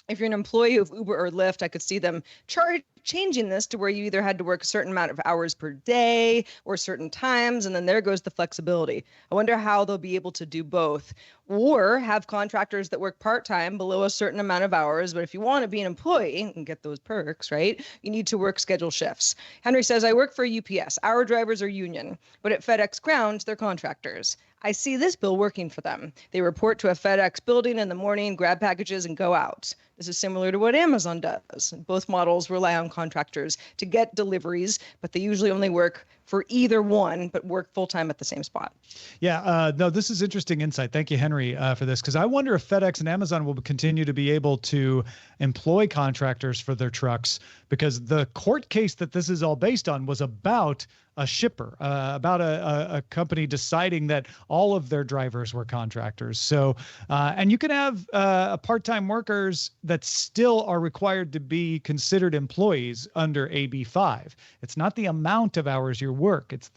If you're an employee of Uber or Lyft, I could see them changing this to where you either had to work a certain amount of hours per day or certain times, and then there goes the flexibility. I wonder how they'll be able to do both, or have contractors that work part-time below a certain amount of hours. But if you want to be an employee and get those perks, right, you need to work schedule shifts. Henry says, I work for UPS. Our drivers are union, but at FedEx Ground, they're contractors. I see this bill working for them. They report to a FedEx building in the morning, grab packages, and go out. This is similar to what Amazon does. Both models rely on contractors to get deliveries, but they usually only work for either one, but work full-time at the same spot. Yeah, no, this is interesting insight. Thank you, Henry, for this, because I wonder if FedEx and Amazon will continue to be able to employ contractors for their trucks, because the court case that this is all based on was about a shipper, about a company deciding that all of their drivers were contractors. So, and you can have part-time workers that still are required to be considered employees under AB5. It's not the amount of hours you work; it's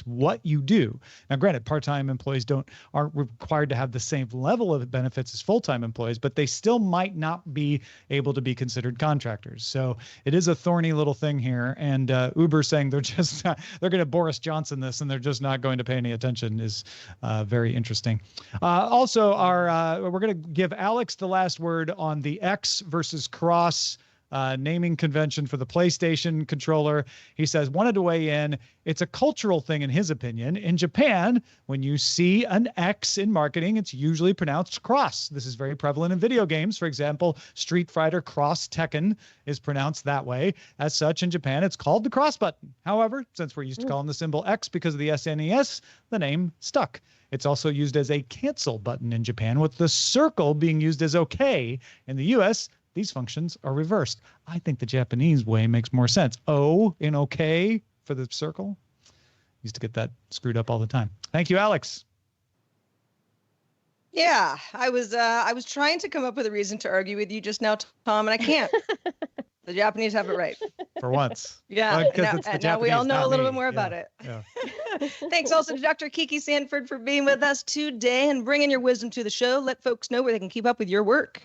what you do. Now, granted, part-time employees aren't required to have the same level of benefits as full-time employees, but they still might not be able to be considered contractors. So it is a thorny little thing here. And Uber saying they're going to Boris Johnson this and they're just not going to pay any attention is very interesting. Also, we're going to give Alex the last word on the X versus Cross naming convention for the PlayStation controller. He says, wanted to weigh in. It's a cultural thing in his opinion. In Japan, when you see an X in marketing, it's usually pronounced cross. This is very prevalent in video games. For example, Street Fighter Cross Tekken is pronounced that way. As such, in Japan, it's called the cross button. However, since we're used to calling the symbol X because of the SNES, the name stuck. It's also used as a cancel button in Japan, with the circle being used as OK. In the US, these functions are reversed. I think the Japanese way makes more sense. O in OK for the circle. Used to get that screwed up all the time. Thank you, Alex. Yeah, I was trying to come up with a reason to argue with you just now, Tom, and I can't. The Japanese have it right. For once. Yeah, and now we all know a little bit more about it. Yeah. Thanks also to Dr. Kikki Sanford for being with us today and bringing your wisdom to the show. Let folks know where they can keep up with your work.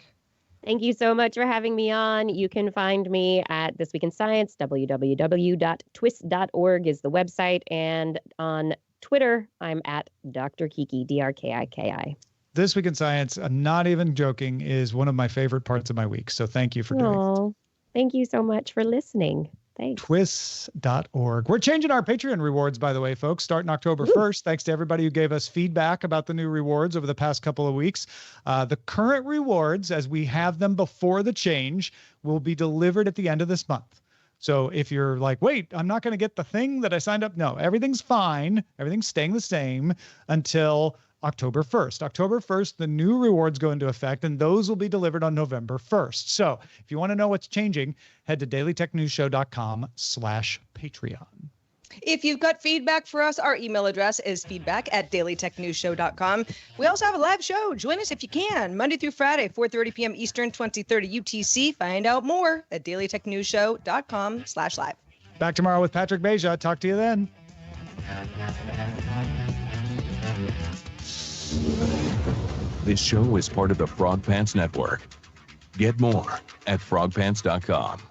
Thank you so much for having me on. You can find me at This Week in Science. www.twist.org is the website. And on Twitter, I'm at Dr. Kikki, DRKIKI. This Week in Science, I'm not even joking, is one of my favorite parts of my week. So thank you for doing it. Thank you so much for listening. Thanks. Twists.org. We're changing our Patreon rewards, by the way, folks, starting October 1st. Thanks to everybody who gave us feedback about the new rewards over the past couple of weeks. The current rewards, as we have them before the change, will be delivered at the end of this month. So if you're like, wait, I'm not going to get the thing that I signed up. No, everything's fine. Everything's staying the same until October 1st. October 1st, the new rewards go into effect, and those will be delivered on November 1st. So if you want to know what's changing, head to dailytechnewsshow.com/Patreon. If you've got feedback for us, our email address is feedback@dailytechnewsshow.com. We also have a live show. Join us if you can, Monday through Friday, 4:30 p.m. Eastern, 2030 UTC. Find out more at dailytechnewsshow.com/live. Back tomorrow with Patrick Beja. Talk to you then. This show is part of the Frog Pants Network. Get more at frogpants.com.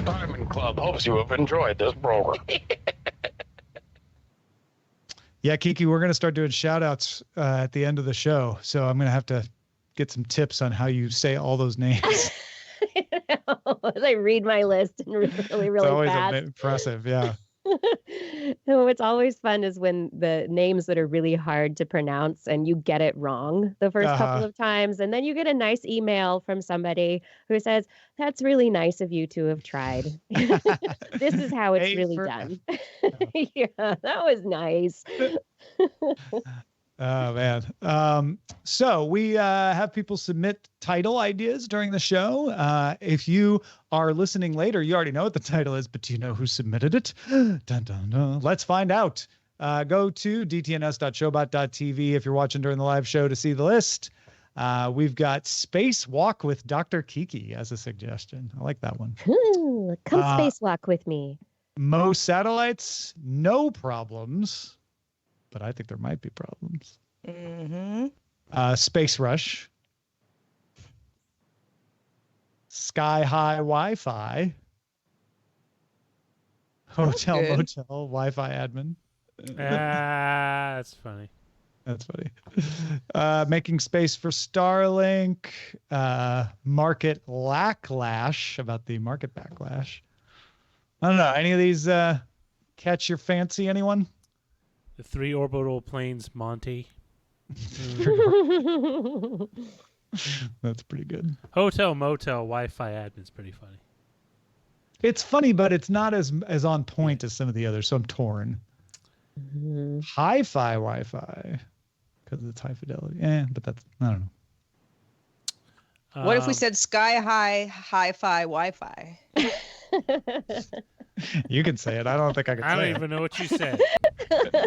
Diamond Club hopes you have enjoyed this program. Yeah, Kiki, we're going to start doing shout outs at the end of the show. So I'm going to have to get some tips on how you say all those names. As I read my list and really It's always fast. impressive. Yeah. What's always fun is when the names that are really hard to pronounce and you get it wrong the first couple of times. And then you get a nice email from somebody who says, that's really nice of you to have tried. This is how it's really done. Yeah, that was nice. Oh, man. So we have people submit title ideas during the show. If you are listening later, you already know what the title is, but do you know who submitted it? Dun, dun, dun. Let's find out. Go to dtns.showbot.tv if you're watching during the live show to see the list. We've got Space Walk with Dr. Kiki as a suggestion. I like that one. Come spacewalk with me. Mo Satellites, no problems. But I think there might be problems. Mm-hmm. Space Rush. Sky High Wi-Fi. Hotel Motel Wi-Fi admin. That's funny. That's funny. Making space for Starlink. Market Lacklash, about the market backlash. I don't know. Any of these catch your fancy, anyone? The 3 orbital planes, Monty. That's pretty good. Hotel Motel Wi-Fi admin's pretty funny. It's funny, but it's not as on point as some of the others, so I'm torn. Hi-Fi Wi-Fi, because it's high fidelity. But that's, I don't know. What if we said sky high hi-fi Wi-Fi? You can say it. I don't think I can say it. I don't even know what you said.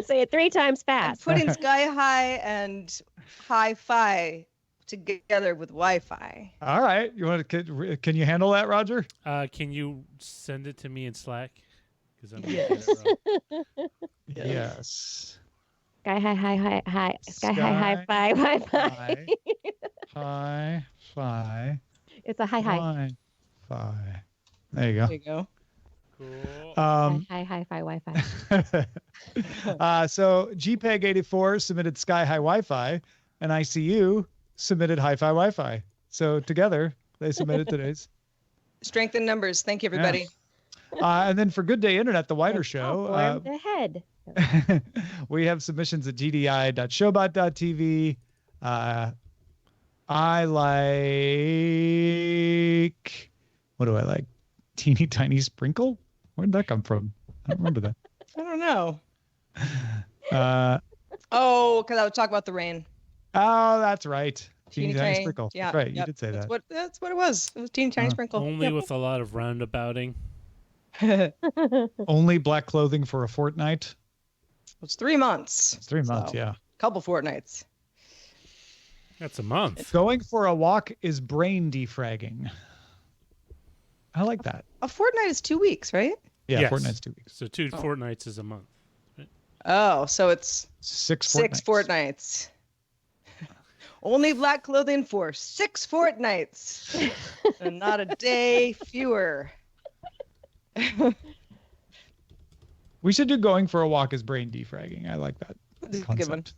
Say it 3 times fast. Putting sky high and hi-fi together with Wi-Fi. All right. You want to? Can you handle that, Roger? Can you send it to me in Slack? Because I'm gonna get it wrong. Yes. Sky high. Sky high fi Wi-Fi. Hi-Fi. It's a high. Wi-Fi. There you go. There you go. Cool. Hi-Fi Wi-Fi. So GPEG84 submitted Sky High Wi-Fi, and ICU submitted Hi-Fi Wi-Fi. So together, they submitted today's. Strength in numbers. Thank you, everybody. Yeah. And then for Good Day Internet, the wider show, The head. we have submissions at gdi.showbot.tv. I like, what do I like? Teeny Tiny Sprinkle? Where'd that come from? I don't remember that. I don't know. Because I was talking about the rain. Oh, that's right. Teeny Tiny Sprinkle. Yeah, That's right. yep. You did say that. That's what it was. It was Teeny Tiny Sprinkle. Only with a lot of roundabouting. Only black clothing for a fortnight. It's 3 months. It's 3 months, yeah. Couple fortnights. That's a month. Going for a walk is brain defragging. I like that. A fortnight is 2 weeks, right? Yeah, Yes. fortnight's 2 weeks. So 2 fortnights is a month. Oh, so it's 6 6 fortnights. Only black clothing for 6 fortnights. And not a day fewer. We should do going for a walk is brain defragging. I like that That's a concept.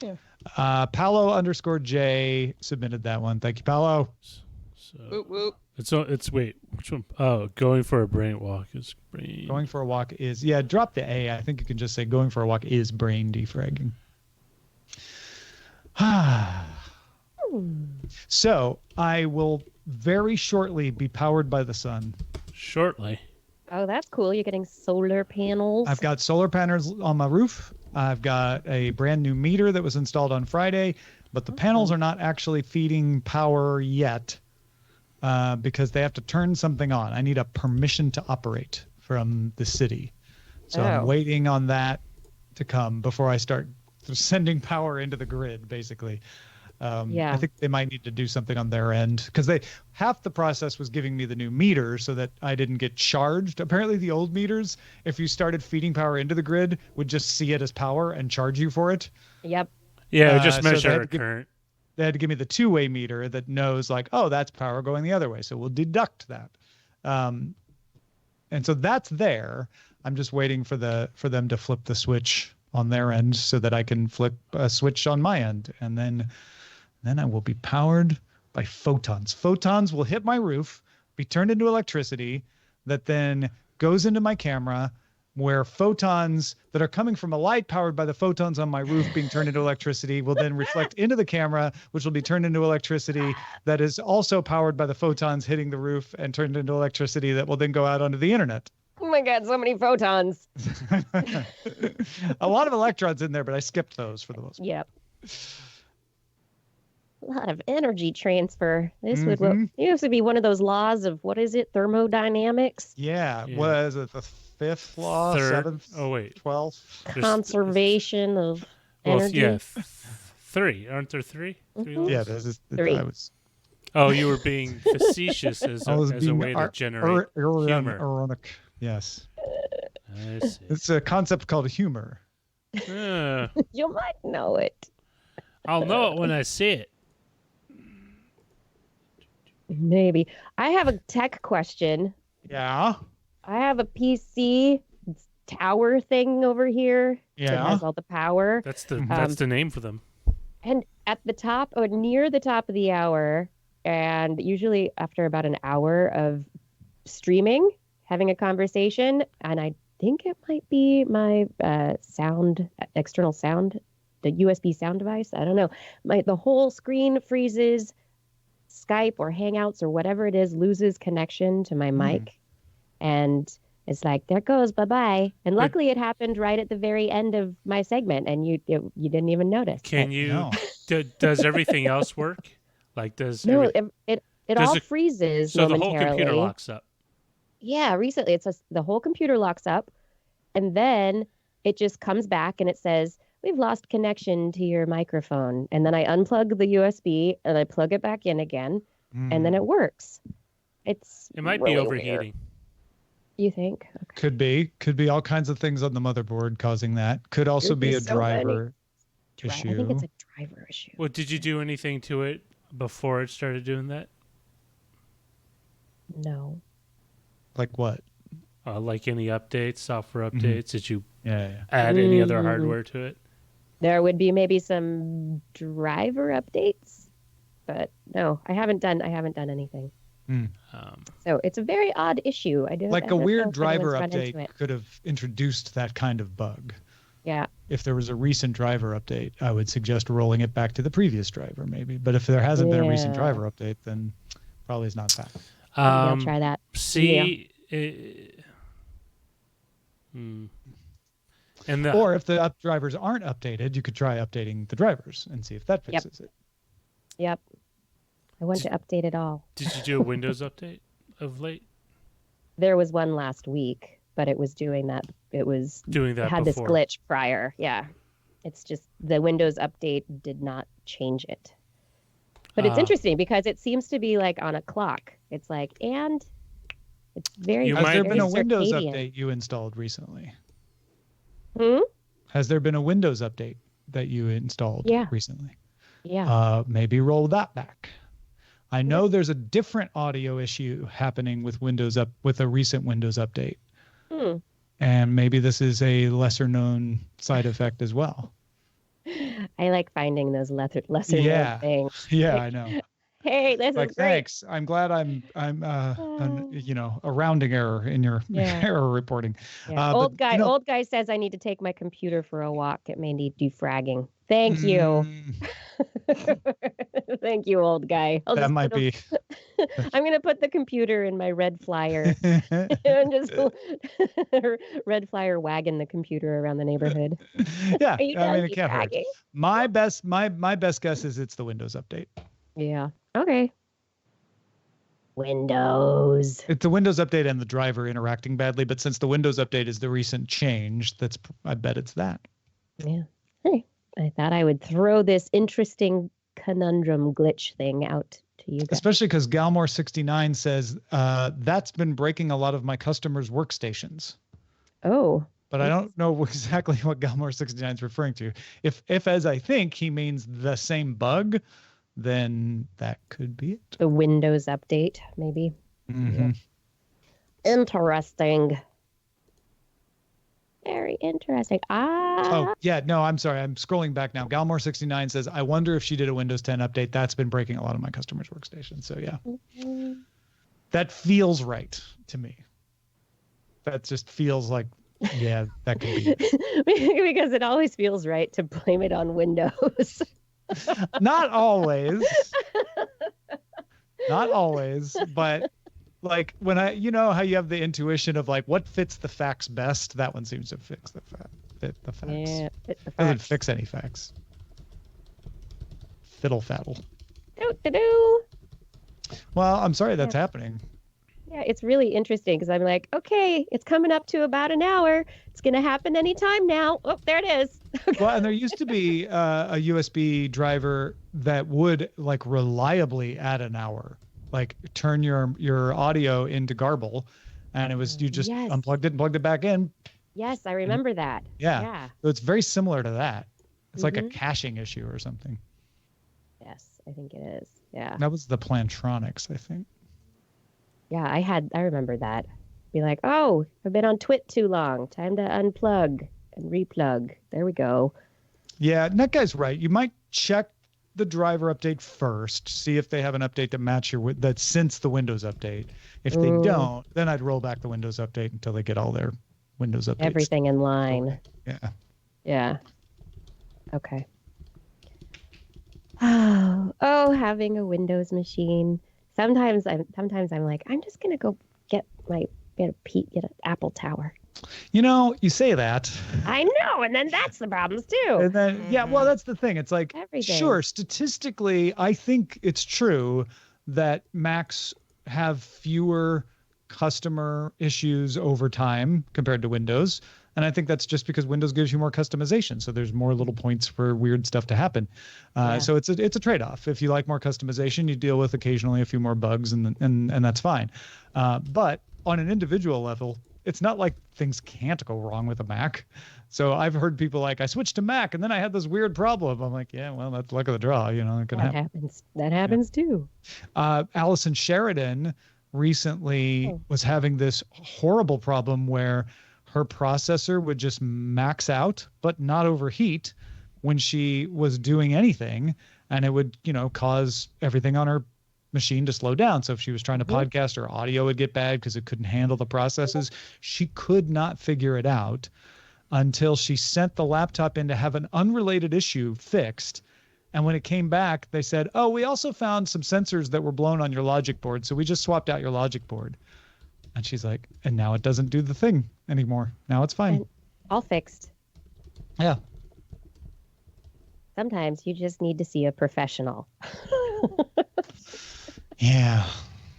good one. Yeah. Palo_J submitted that one. Thank you, Palo. So Whoop, whoop. It's wait, which one? Oh, going for a brain walk is brain. Going for a walk is, yeah, drop the A. I think you can just say going for a walk is brain defragging. So I will very shortly be powered by the sun. Shortly. Oh, that's cool. You're getting solar panels. I've got solar panels on my roof. I've got a brand new meter that was installed on Friday, but the panels are not actually feeding power yet because they have to turn something on. I need a permission to operate from the city. So I'm waiting on that to come before I start sending power into the grid, basically. I think they might need to do something on their end because half the process was giving me the new meter so that I didn't get charged. Apparently the old meters, if you started feeding power into the grid, would just see it as power and charge you for it. Yep. Yeah, just measure current. They had to give me the two-way meter that knows like, oh, that's power going the other way. So we'll deduct that. And so that's there. I'm just waiting for them to flip the switch on their end so that I can flip a switch on my end. And then I will be powered by photons. Photons will hit my roof, be turned into electricity that then goes into my camera, where photons that are coming from a light powered by the photons on my roof being turned into electricity will then reflect into the camera, which will be turned into electricity that is also powered by the photons hitting the roof and turned into electricity that will then go out onto the internet. Oh my God, so many photons. A lot of electrons in there, but I skipped those for the most part. Yep. A lot of energy transfer. This would used to be one of those laws of, what is it, thermodynamics? Yeah. Was it the fifth law, seventh? Oh wait, 12th. Conservation of energy. Yeah, 3. Aren't there 3? Yeah, this is 3. Oh, you were being facetious as a way to generate humor. Ironic. Yes. I see. It's a concept called humor. You might know it. I'll know it when I see it. Maybe. I have a tech question. Yeah. I have a PC tower thing over here. Yeah. That has all the power. That's the name for them. And at the top or near the top of the hour, and usually after about an hour of streaming, having a conversation, and I think it might be my external sound, the USB sound device. I don't know. The whole screen freezes. Skype or Hangouts or whatever it is loses connection to my mic, and it's like, there goes, bye-bye. And luckily it happened right at the very end of my segment, and you didn't even notice. Can you? No. Does everything else work? Like does? No, it all freezes so momentarily. The whole computer locks up. Yeah, recently the whole computer locks up, and then it just comes back and it says, we've lost connection to your microphone. And then I unplug the USB and I plug it back in again, and then it works. It might really be overheating. Weird. You think? Okay. Could be all kinds of things on the motherboard causing that. Could also be a driver issue. I think it's a driver issue. Well, did you do anything to it before it started doing that? No. Like what? Like any updates, software updates? Did you add any other hardware to it? There would be maybe some driver updates, but no, I haven't done anything. So it's a very odd issue. A weird driver update could have introduced that kind of bug. Yeah. If there was a recent driver update, I would suggest rolling it back to the previous driver, maybe. But if there hasn't been a recent driver update, then probably it's not that. I'll try that. See. Or if the drivers aren't updated, you could try updating the drivers and see if that fixes it. Yep. I want to update it all. Did you do a Windows update of late? There was one last week, but it was doing that. It was doing that. It had before. This glitch prior. Yeah. It's just the Windows update did not change it. But it's interesting because it seems to be like on a clock. It's like, and it's very. Has there been a Windows circadian. update you installed recently? Hmm? Has there been a Windows update that you installed recently? Yeah. Maybe roll that back. I know there's a different audio issue happening with with a recent Windows update. And maybe this is a lesser known side effect as well. I like finding those lesser known things. Yeah, I know. Hey, this Like, is great. thanks. I'm glad I'm a rounding error in your error reporting. Yeah. Old guy says I need to take my computer for a walk. It may need defragging. Thank you. Thank you, old guy. That might be. I'm gonna put the computer in my red flyer and just red flyer wagon the computer around the neighborhood. Yeah, I mean it can't hurt. My best guess is it's the Windows update. Yeah. Okay. Windows. It's the Windows update and the driver interacting badly, but since the Windows update is the recent change, I bet it's that. Yeah. Hey, I thought I would throw this interesting conundrum glitch thing out to you guys. Especially because Galmore69 says that's been breaking a lot of my customers' workstations. Oh. But I don't know exactly what Galmore69 is referring to. If as I think he means the same bug, then that could be it. The Windows update, maybe. Mm-hmm. Yeah. Interesting. Very interesting. Oh, yeah. No, I'm sorry. I'm scrolling back now. Galmore69 says, I wonder if she did a Windows 10 update. That's been breaking a lot of my customers' workstations. So, yeah. Mm-hmm. That feels right to me. That just feels like, yeah, that could be it. Because it always feels right to blame it on Windows. Not always. Not always, but like when how you have the intuition of like what fits the facts best, that one seems to fit the facts. Yeah, fit the facts. Doesn't fix any facts. Fiddle faddle. Do. Well, I'm sorry that's happening. Yeah, it's really interesting because I'm like, okay, it's coming up to about an hour. It's going to happen anytime now. Oh, there it is. Well, and there used to be a USB driver that would like reliably add an hour, like turn your audio into garble, and it was you just unplugged it and plugged it back in. Yes, I remember that. Yeah. So it's very similar to that. It's like a caching issue or something. Yes, I think it is. Yeah. That was the Plantronics, I think. Yeah, I remember that. Be like, oh, I've been on Twit too long. Time to unplug and replug. There we go. Yeah, that guy's right. You might check the driver update first, see if they have an update that match that's since the Windows update. If they don't, then I'd roll back the Windows update until they get all their Windows updates. Everything in line. Yeah. Yeah. Okay. Oh, having a Windows machine. Sometimes I'm like, I'm just gonna go get an Apple Tower. You say that. I know, and then that's the problems too. And then well, that's the thing. It's like sure, statistically, I think it's true that Macs have fewer customer issues over time compared to Windows. And I think that's just because Windows gives you more customization. So there's more little points for weird stuff to happen. So it's a trade-off. If you like more customization, you deal with occasionally a few more bugs and that's fine. But on an individual level, it's not like things can't go wrong with a Mac. So I've heard people like, I switched to Mac and then I had this weird problem. I'm like, yeah, well, that's luck of the draw. It can happen. That happens too. Allison Sheridan recently was having this horrible problem where her processor would just max out, but not overheat when she was doing anything. And it would, cause everything on her machine to slow down. So if she was trying to podcast, her audio would get bad because it couldn't handle the processes. She could not figure it out until she sent the laptop in to have an unrelated issue fixed. And when it came back, they said, oh, we also found some sensors that were blown on your logic board. So we just swapped out your logic board. And she's like, and now it doesn't do the thing anymore. Now it's fine. And all fixed. Yeah. Sometimes you just need to see a professional. Yeah,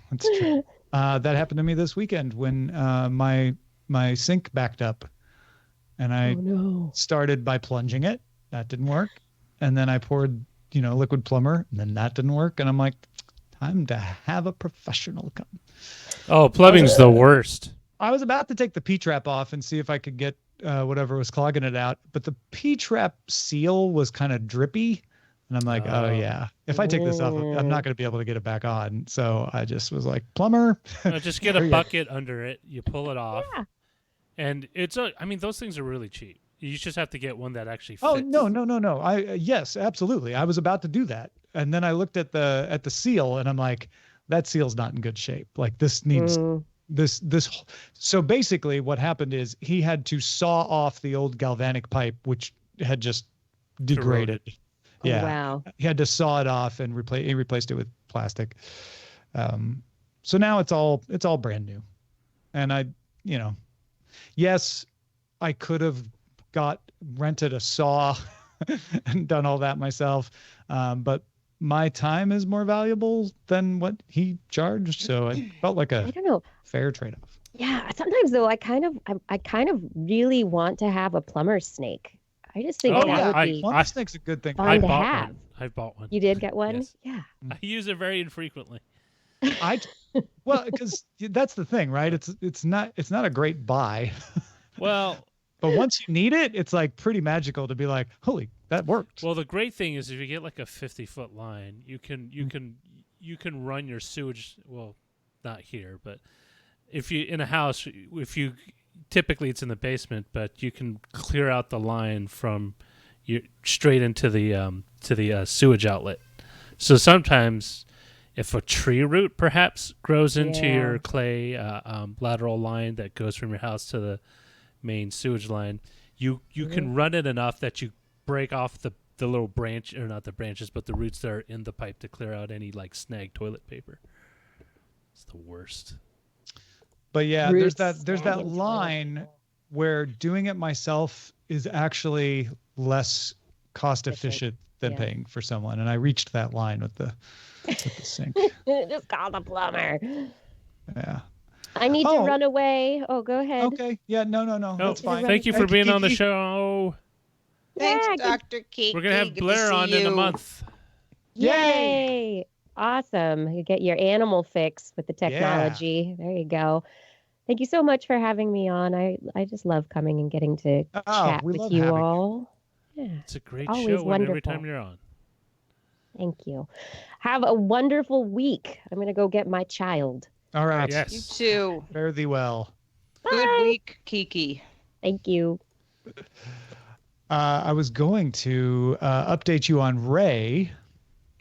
that's true. That happened to me this weekend when my sink backed up. And I started by plunging it. That didn't work. And then I poured, liquid plumber. And then that didn't work. And I'm like, time to have a professional come. Oh, plumbing's the worst. I was about to take the P-trap off and see if I could get whatever was clogging it out. But the P-trap seal was kind of drippy. And I'm like, oh, yeah. If I take this off, I'm not going to be able to get it back on. So I just was like, plumber. Just get a bucket under it. You pull it off. Yeah. And those things are really cheap. You just have to get one that actually fits. Oh, no. Yes, absolutely. I was about to do that. and then I looked at the seal, and I'm like, that seal's not in good shape. Like this needs this. So basically, what happened is he had to saw off the old galvanic pipe, which had just degraded. Yeah. Oh, wow. He had to saw it off and replaced it with plastic. So now it's all brand new. And yes, I could have rented a saw and done all that myself. But my time is more valuable than what he charged. So it felt like I don't know. fair trade-off. Yeah. Sometimes though, I kind of really want to have a plumber snake. I just think that would be plumber snake's a good thing. fun to have. I bought one. You did get one? Yes. Yeah. I use it very infrequently. Well, because that's the thing, right? It's not a great buy. Well, but once you need it, it's like pretty magical to be like, holy, that worked. Well, the great thing is if you get like a 50-foot line, you can run your sewage. Well, not here, but if you in a house, typically it's in the basement, but you can clear out the line from straight into the sewage outlet. So sometimes, if a tree root perhaps grows into your clay lateral line that goes from your house to the main sewage line, you can run it enough that you break off the little branch, or not the branches, but the roots that are in the pipe to clear out any like snag toilet paper. It's the worst. But yeah, there's that line where doing it myself is actually less cost efficient than paying for someone, and I reached that line with the sink. Just call the plumber. Yeah. I need to run away. Oh, go ahead. Okay. Yeah. No. That's fine. Thank you for being on the show. Thanks, Yeah, Dr. Kikki. We're gonna have Blair on in a month. Yay! Awesome. You get your animal fix with the technology. There you go. Thank you so much for having me on. I just love coming and getting to chat with you all. Yeah. It's a great Always show wonderful. every time you're on. Thank you. Have a wonderful week. I'm going to go get my child. All right. Yes. You too. Fare thee well. Good week, Kikki. Thank you. I was going to update you on Ray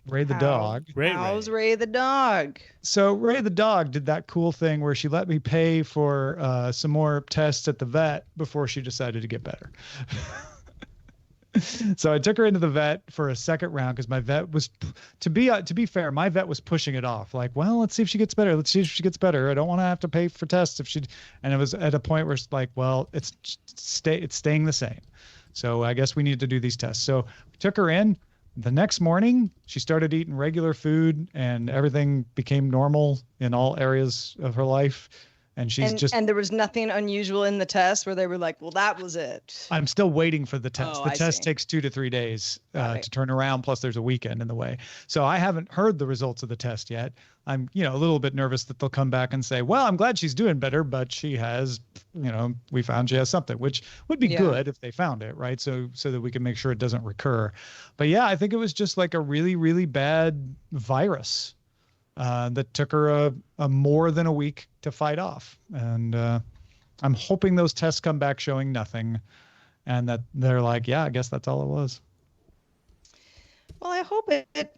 the dog. How's Ray the dog? So Ray the dog did that cool thing where she let me pay for some more tests at the vet before she decided to get better. So I took her into the vet for a second round because my vet was, to be fair, my vet was pushing it off. Like, well, let's see if she gets better. Let's see if she gets better. I don't want to have to pay for tests and it was at a point where it's like, well, it's staying the same. So I guess we need to do these tests. So we took her in. The next morning, she started eating regular food and everything became normal in all areas of her life. And and there was nothing unusual in the test where they were like, well, that was it. I'm still waiting for the test. The test see. takes 2 to 3 days to turn around. Plus there's a weekend in the way. So I haven't heard the results of the test yet. I'm, a little bit nervous that they'll come back and say, well, I'm glad she's doing better, but she has, we found she has something, which would be good if they found it, right? So that we can make sure it doesn't recur. But yeah, I think it was just like a really, really bad virus that took her a more than a week to fight off. And I'm hoping those tests come back showing nothing and that they're like, yeah, I guess that's all it was. Well, I hope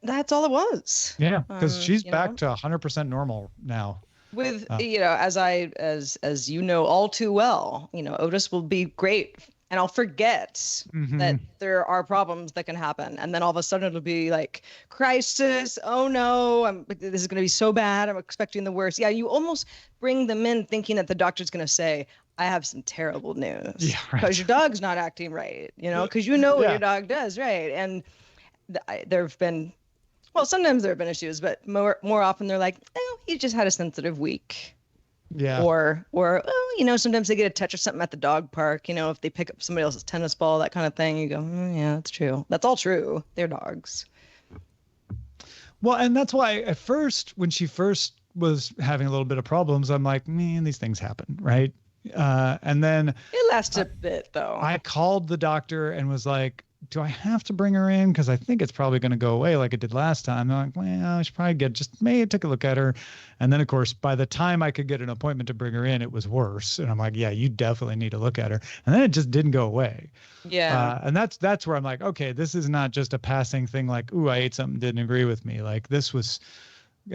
that's all it was. Yeah, because she's back to 100% normal now. With, as you know all too well, Otis will be great and I'll forget that there are problems that can happen. And then all of a sudden it'll be like, crisis. Oh no, this is going to be so bad. I'm expecting the worst. Yeah, you almost bring them in thinking that the doctor's going to say, I have some terrible news. Yeah, right. Because your dog's not acting right, because what your dog does, right? And there have been, sometimes there have been issues, but more often they're like, oh, he just had a sensitive week. Yeah. Or sometimes they get a touch or something at the dog park, if they pick up somebody else's tennis ball, that kind of thing. You go, yeah, that's true. That's all true. They're dogs. Well, and that's why at first, when she first was having a little bit of problems, I'm like, man, these things happen, right? And then it lasts a bit though. I called the doctor and was like, do I have to bring her in? Because I think it's probably going to go away like it did last time. I'm like, well, I should probably take a look at her. And then, of course, by the time I could get an appointment to bring her in, it was worse. And I'm like, yeah, you definitely need to look at her. And then it just didn't go away. Yeah. And that's where I'm like, okay, this is not just a passing thing. Like, ooh, I ate something, didn't agree with me. Like this was,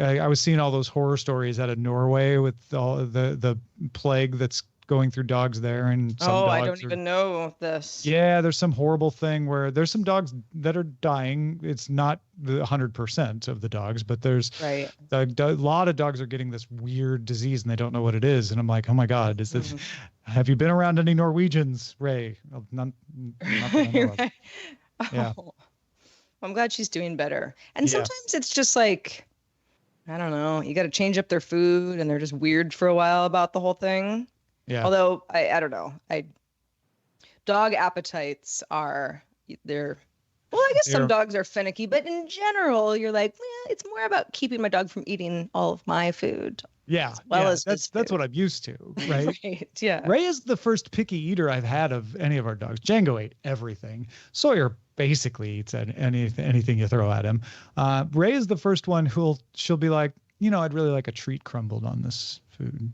I was seeing all those horror stories out of Norway with all the plague that's going through dogs there, and some dogs I don't even know this. Yeah, there's some horrible thing where there's some dogs that are dying. It's not the 100% of the dogs, but there's right. A lot of dogs are getting this weird disease and they don't know what it is. And I'm like, oh my God, is this? Have you been around any Norwegians, Ray? Not that I know of. Right. Yeah. Oh, I'm glad she's doing better. And sometimes it's just like, I don't know, you got to change up their food, and they're just weird for a while about the whole thing. Yeah. Although I don't know, dog appetites are I guess some dogs are finicky, but in general, you're like, well, it's more about keeping my dog from eating all of my food. Yeah. That's what I'm used to, right? Right. Yeah. Ray is the first picky eater I've had of any of our dogs. Django ate everything. Sawyer basically eats anything you throw at him. Ray is the first one she'll be like, I'd really like a treat crumbled on this food.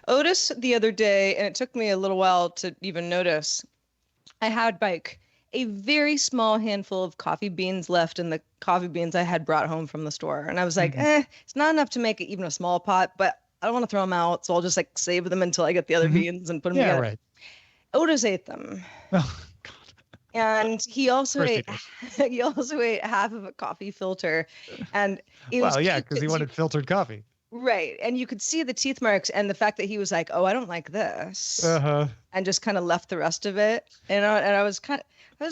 Otis the other day, and it took me a little while to even notice, I had like a very small handful of coffee beans left in the coffee beans I had brought home from the store. And I was like, it's not enough to make even a small pot, but I don't want to throw them out. So I'll just like save them until I get the other beans and put them together. Right. Otis ate them. Oh, God. And he also ate half of a coffee filter. And it was because he wanted filtered coffie. Right. And you could see the teeth marks and the fact that he was like, oh, I don't like this. And just kind of left the rest of it. And I was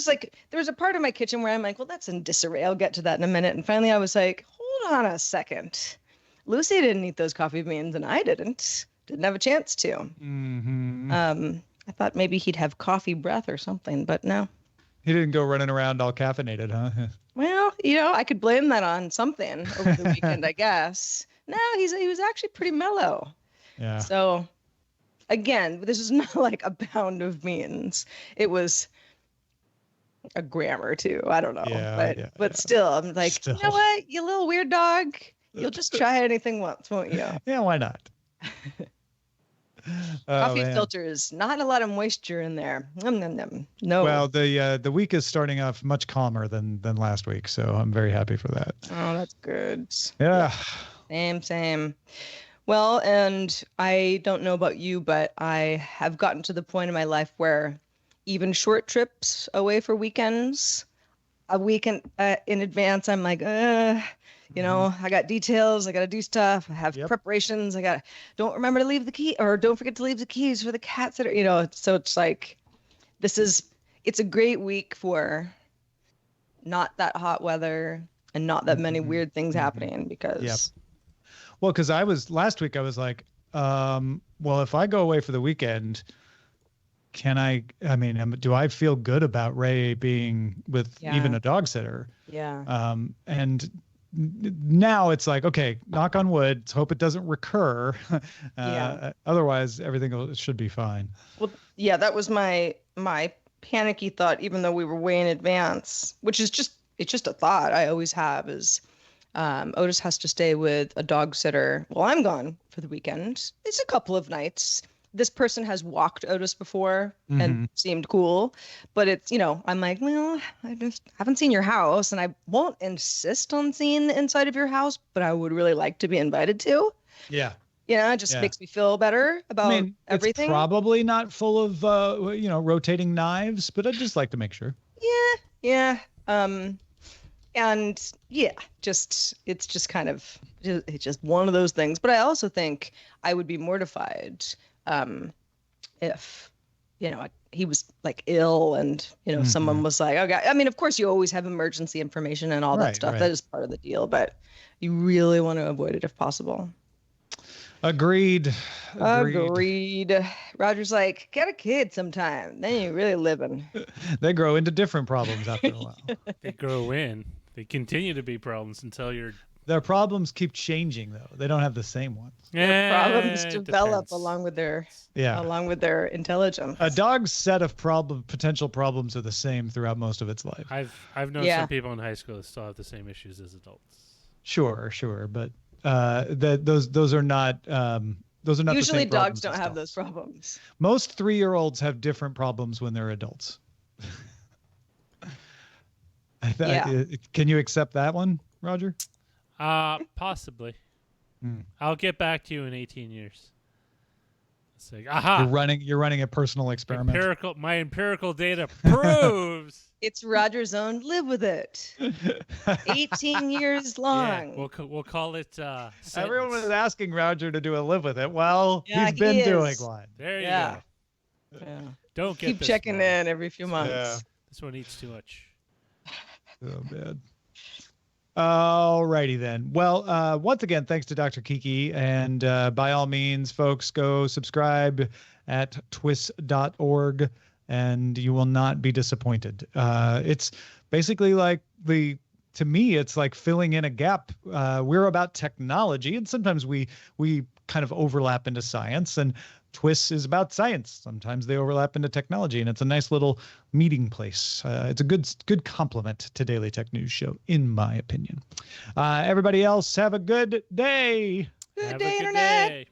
like, there was a part of my kitchen where I'm like, well, that's in disarray. I'll get to that in a minute. And finally I was like, hold on a second. Lucy didn't eat those coffee beans and I didn't have a chance to. Mm-hmm. I thought maybe he'd have coffee breath or something, but no. He didn't go running around all caffeinated, huh? Well, I could blame that on something over the weekend, I guess. No, he was actually pretty mellow. Yeah. So, again, this is not like a pound of beans. It was a gram or two. I don't know. But still, I'm like, you know what? You little weird dog. You'll just try anything once, won't you? Yeah, why not? Coffee filters, not a lot of moisture in there. No. Well, the week is starting off much calmer than last week, so I'm very happy for that. Oh, that's good. Yeah. Same. Well, and I don't know about you, but I have gotten to the point in my life where even short trips away for weekends, a week in advance, I'm like, I got details, I got to do stuff, I have preparations, don't remember to leave the key, or don't forget to leave the keys for the cat sitter, so it's like, it's a great week for not that hot weather and not that many weird things happening because. Well, because last week I was like, well, if I go away for the weekend, do I feel good about Ray being with even a dog sitter? Yeah. And now it's like, okay, knock on wood, let's hope it doesn't recur. Otherwise, everything should be fine. Well, yeah, that was my panicky thought, even though we were way in advance, which is it's just a thought I always have is, Otis has to stay with a dog sitter while I'm gone for the weekend. It's a couple of nights. This person has walked Otis before and seemed cool, but it's, I'm like, well, I just haven't seen your house and I won't insist on seeing the inside of your house, but I would really like to be invited to. Yeah. It just makes me feel better about everything. It's probably not full of, rotating knives, but I'd just like to make sure. Yeah. And it's just kind of, it's just one of those things. But I also think I would be mortified if, he was like ill and, someone was like, okay. I mean, of course you always have emergency information and all that stuff. Right. That is part of the deal, but you really want to avoid it if possible. Agreed. Roger's like, get a kid sometime. Then you're really living. They grow into different problems after a while. They grow in. They continue to be problems until you're Their problems keep changing, though. They don't have the same ones. Their problems It develop depends. along with their intelligence. A dog's set of potential problems are the same throughout most of its life. I've known some people in high school that still have the same issues as adults. Sure, but those are not the Usually same dogs problems don't as have dogs. those problems. Most 3-year-olds have different problems when they're adults. Can you accept that one, Roger? Possibly. I'll get back to you in 18 years. It's like, You're running a personal experiment. My empirical data proves. It's Roger's own. Live with it. 18 years long. Yeah, we'll call it. Everyone was asking Roger to do a live with it. Well, Yeah, he's been he doing is. one. There you Yeah. go. Yeah. Don't get Keep this checking one. in every few months. Yeah. This one eats too much. Oh, man. Alrighty then. Well, once again, thanks to Dr. Kikki. And by all means, folks, go subscribe at twist.org and you will not be disappointed. It's basically like to me, it's like filling in a gap. We're about technology, and sometimes we kind of overlap into science, and Twist is about science. Sometimes they overlap into technology, and it's a nice little meeting place. It's a good complement to Daily Tech News Show, in my opinion. Everybody else, have a good day. Good day, Internet.